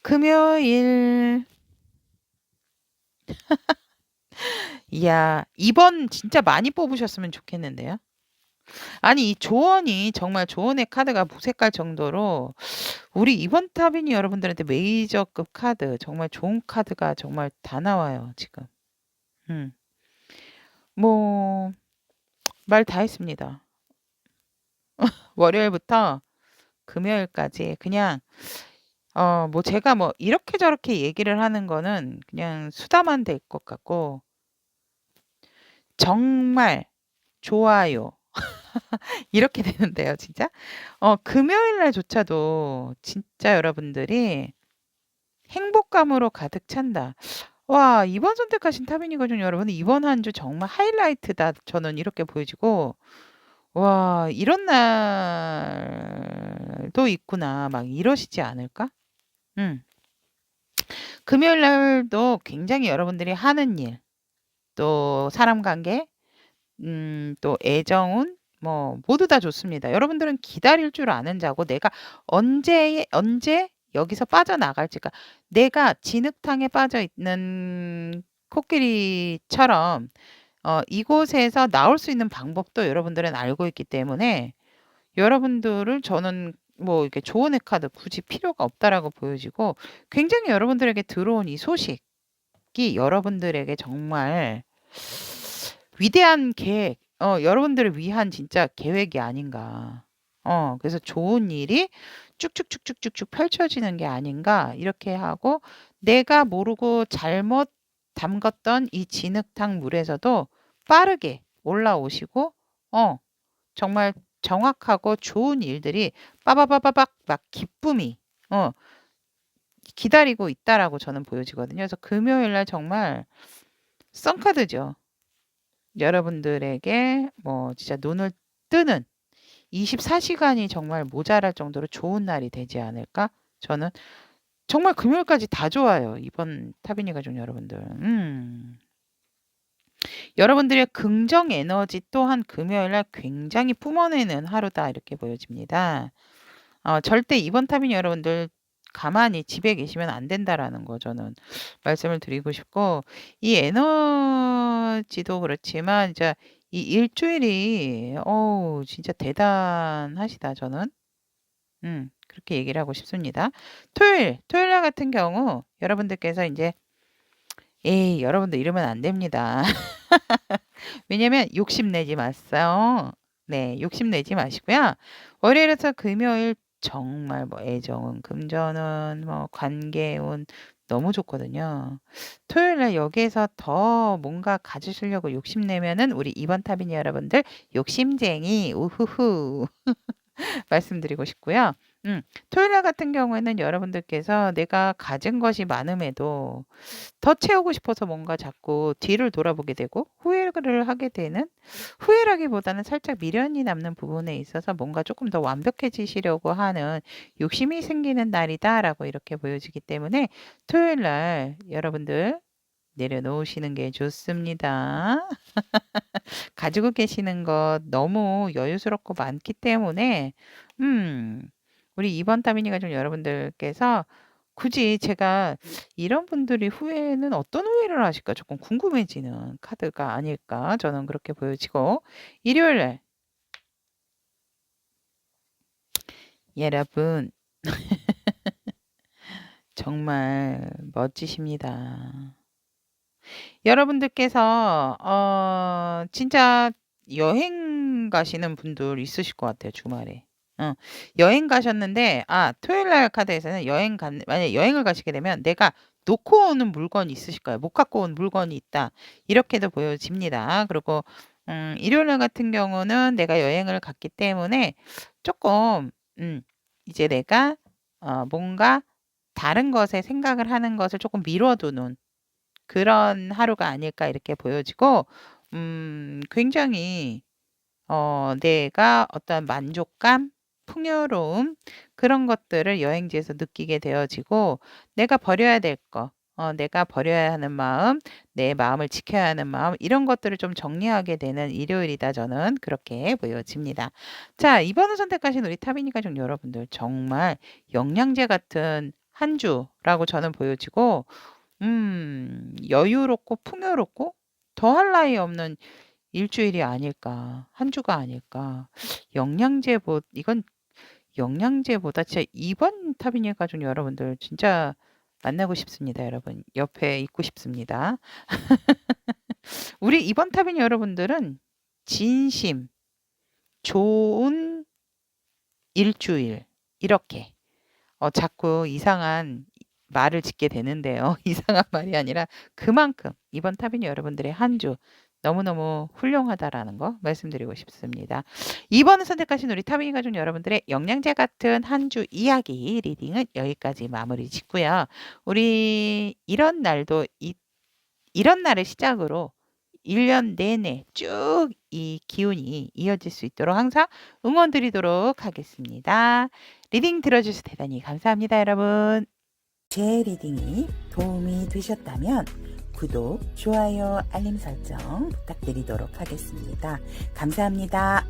금요일. 이야, 2번 진짜 많이 뽑으셨으면 좋겠는데요. 아니, 이 조언이 정말 조언의 카드가 무색할 정도로 우리 이번 타빈이 여러분들한테 메이저급 카드, 정말 좋은 카드가 정말 다 나와요, 지금. 음. 뭐, 말 다 했습니다. 월요일부터 금요일까지 그냥, 뭐 제가 뭐 이렇게 저렇게 얘기를 하는 거는 그냥 수다만 될 것 같고, 정말 좋아요. 이렇게 되는데요, 진짜. 금요일 날조차도 진짜 여러분들이 행복감으로 가득 찬다. 와, 이번 선택하신 타비니거든요, 여러분. 이번 한 주 정말 하이라이트다. 저는 이렇게 보여지고, 와, 이런 날도 있구나. 막 이러시지 않을까? 음. 금요일 날도 굉장히 여러분들이 하는 일, 또 사람 관계, 또 애정운, 뭐, 모두 다 좋습니다. 여러분들은 기다릴 줄 아는 자고, 내가 언제 여기서 빠져나갈지, 가 내가 진흙탕에 빠져 있는 코끼리처럼, 이곳에서 나올 수 있는 방법도 여러분들은 알고 있기 때문에, 여러분들을 저는 뭐 이렇게 조언의 카드 굳이 필요가 없다라고 보여지고, 굉장히 여러분들에게 들어온 이 소식이 여러분들에게 정말 위대한 계획, 여러분들을 위한 진짜 계획이 아닌가. 그래서 좋은 일이 쭉쭉쭉쭉쭉쭉 펼쳐지는 게 아닌가. 이렇게 하고 내가 모르고 잘못 담갔던 이 진흙탕 물에서도 빠르게 올라오시고, 정말 정확하고 좋은 일들이 빠바바바박 막 기쁨이, 기다리고 있다라고 저는 보여지거든요. 그래서 금요일 날 정말 썬카드죠. 여러분들에게 뭐 진짜 눈을 뜨는 24시간이 정말 모자랄 정도로 좋은 날이 되지 않을까? 저는 정말 금요일까지 다 좋아요. 이번 타비니 가족 여러분들. 여러분들의 긍정 에너지 또한 금요일 날 굉장히 뿜어내는 하루다 이렇게 보여집니다. 절대 이번 타비니 여러분들 가만히 집에 계시면 안 된다라는 거 저는 말씀을 드리고 싶고 이 에너지도 그렇지만 이제 이 일주일이 어우 진짜 대단하시다 저는. 그렇게 얘기를 하고 싶습니다. 토요일 날 같은 경우 여러분들께서 인제 에이 여러분들 이러면 안 됩니다. 왜냐면 욕심내지 마세요. 네. 욕심내지 마시고요. 월요일에서 금요일 정말 뭐 애정운, 금전운, 뭐 관계운 너무 좋거든요. 토요일 날 여기에서 더 뭔가 가지시려고 욕심내면은 우리 이번 타비니 여러분들 욕심쟁이 우후후 말씀드리고 싶고요. 토요일 날 같은 경우에는 여러분들께서 내가 가진 것이 많음에도 더 채우고 싶어서 뭔가 자꾸 뒤를 돌아보게 되고 후회를 하게 되는, 후회라기보다는 살짝 미련이 남는 부분에 있어서 뭔가 조금 더 완벽해지시려고 하는 욕심이 생기는 날이다라고 이렇게 보여지기 때문에 토요일 날 여러분들 내려놓으시는 게 좋습니다. 가지고 계시는 것 너무 여유스럽고 많기 때문에 우리 이번 타미니 가족 여러분들께서 굳이 제가 이런 분들이 후회는 어떤 후회를 하실까 조금 궁금해지는 카드가 아닐까 저는 그렇게 보여지고, 일요일 날 여러분 정말 멋지십니다. 여러분들께서 진짜 여행 가시는 분들 있으실 것 같아요, 주말에. 여행 가셨는데 토요일 날 카드에서는 만약에 여행을 가시게 되면 내가 놓고 오는 물건이 있으실까요? 못 갖고 온 물건이 있다. 이렇게도 보여집니다. 그리고 일요일 날 같은 경우는 내가 여행을 갔기 때문에 조금 이제 내가 뭔가 다른 것에 생각을 하는 것을 조금 미뤄두는 그런 하루가 아닐까 이렇게 보여지고, 굉장히 내가 어떤 만족감, 풍요로움 그런 것들을 여행지에서 느끼게 되어지고, 내가 버려야 될 거, 내가 버려야 하는 마음, 내 마음을 지켜야 하는 마음 이런 것들을 좀 정리하게 되는 일요일이다 저는 그렇게 보여집니다. 자, 이번을 선택하신 우리 타비니 가족 여러분들 정말 영양제 같은 한 주라고 저는 보여지고, 여유롭고 풍요롭고 더할 나위 없는 일주일이 아닐까, 한 주가 아닐까. 이건 영양제보다 진짜 이번 타비니 가족 여러분들 진짜 만나고 싶습니다, 여러분. 옆에 있고 싶습니다. 우리 이번 타비니 여러분들은 진심, 좋은 일주일 이렇게 자꾸 이상한 말을 짓게 되는데요. 이상한 말이 아니라 그만큼 이번 타비니 여러분들의 한 주 너무너무 훌륭하다라는 거 말씀드리고 싶습니다. 2번을 선택하신 우리 타비니 가족 여러분들의 영양제 같은 한 주 이야기 리딩은 여기까지 마무리 짓고요. 우리 이런 날을 시작으로 1년 내내 쭉 이 기운이 이어질 수 있도록 항상 응원 드리도록 하겠습니다. 리딩 들어주셔서 대단히 감사합니다, 여러분. 제 리딩이 도움이 되셨다면 구독, 좋아요, 알림 설정 부탁드리도록 하겠습니다. 감사합니다.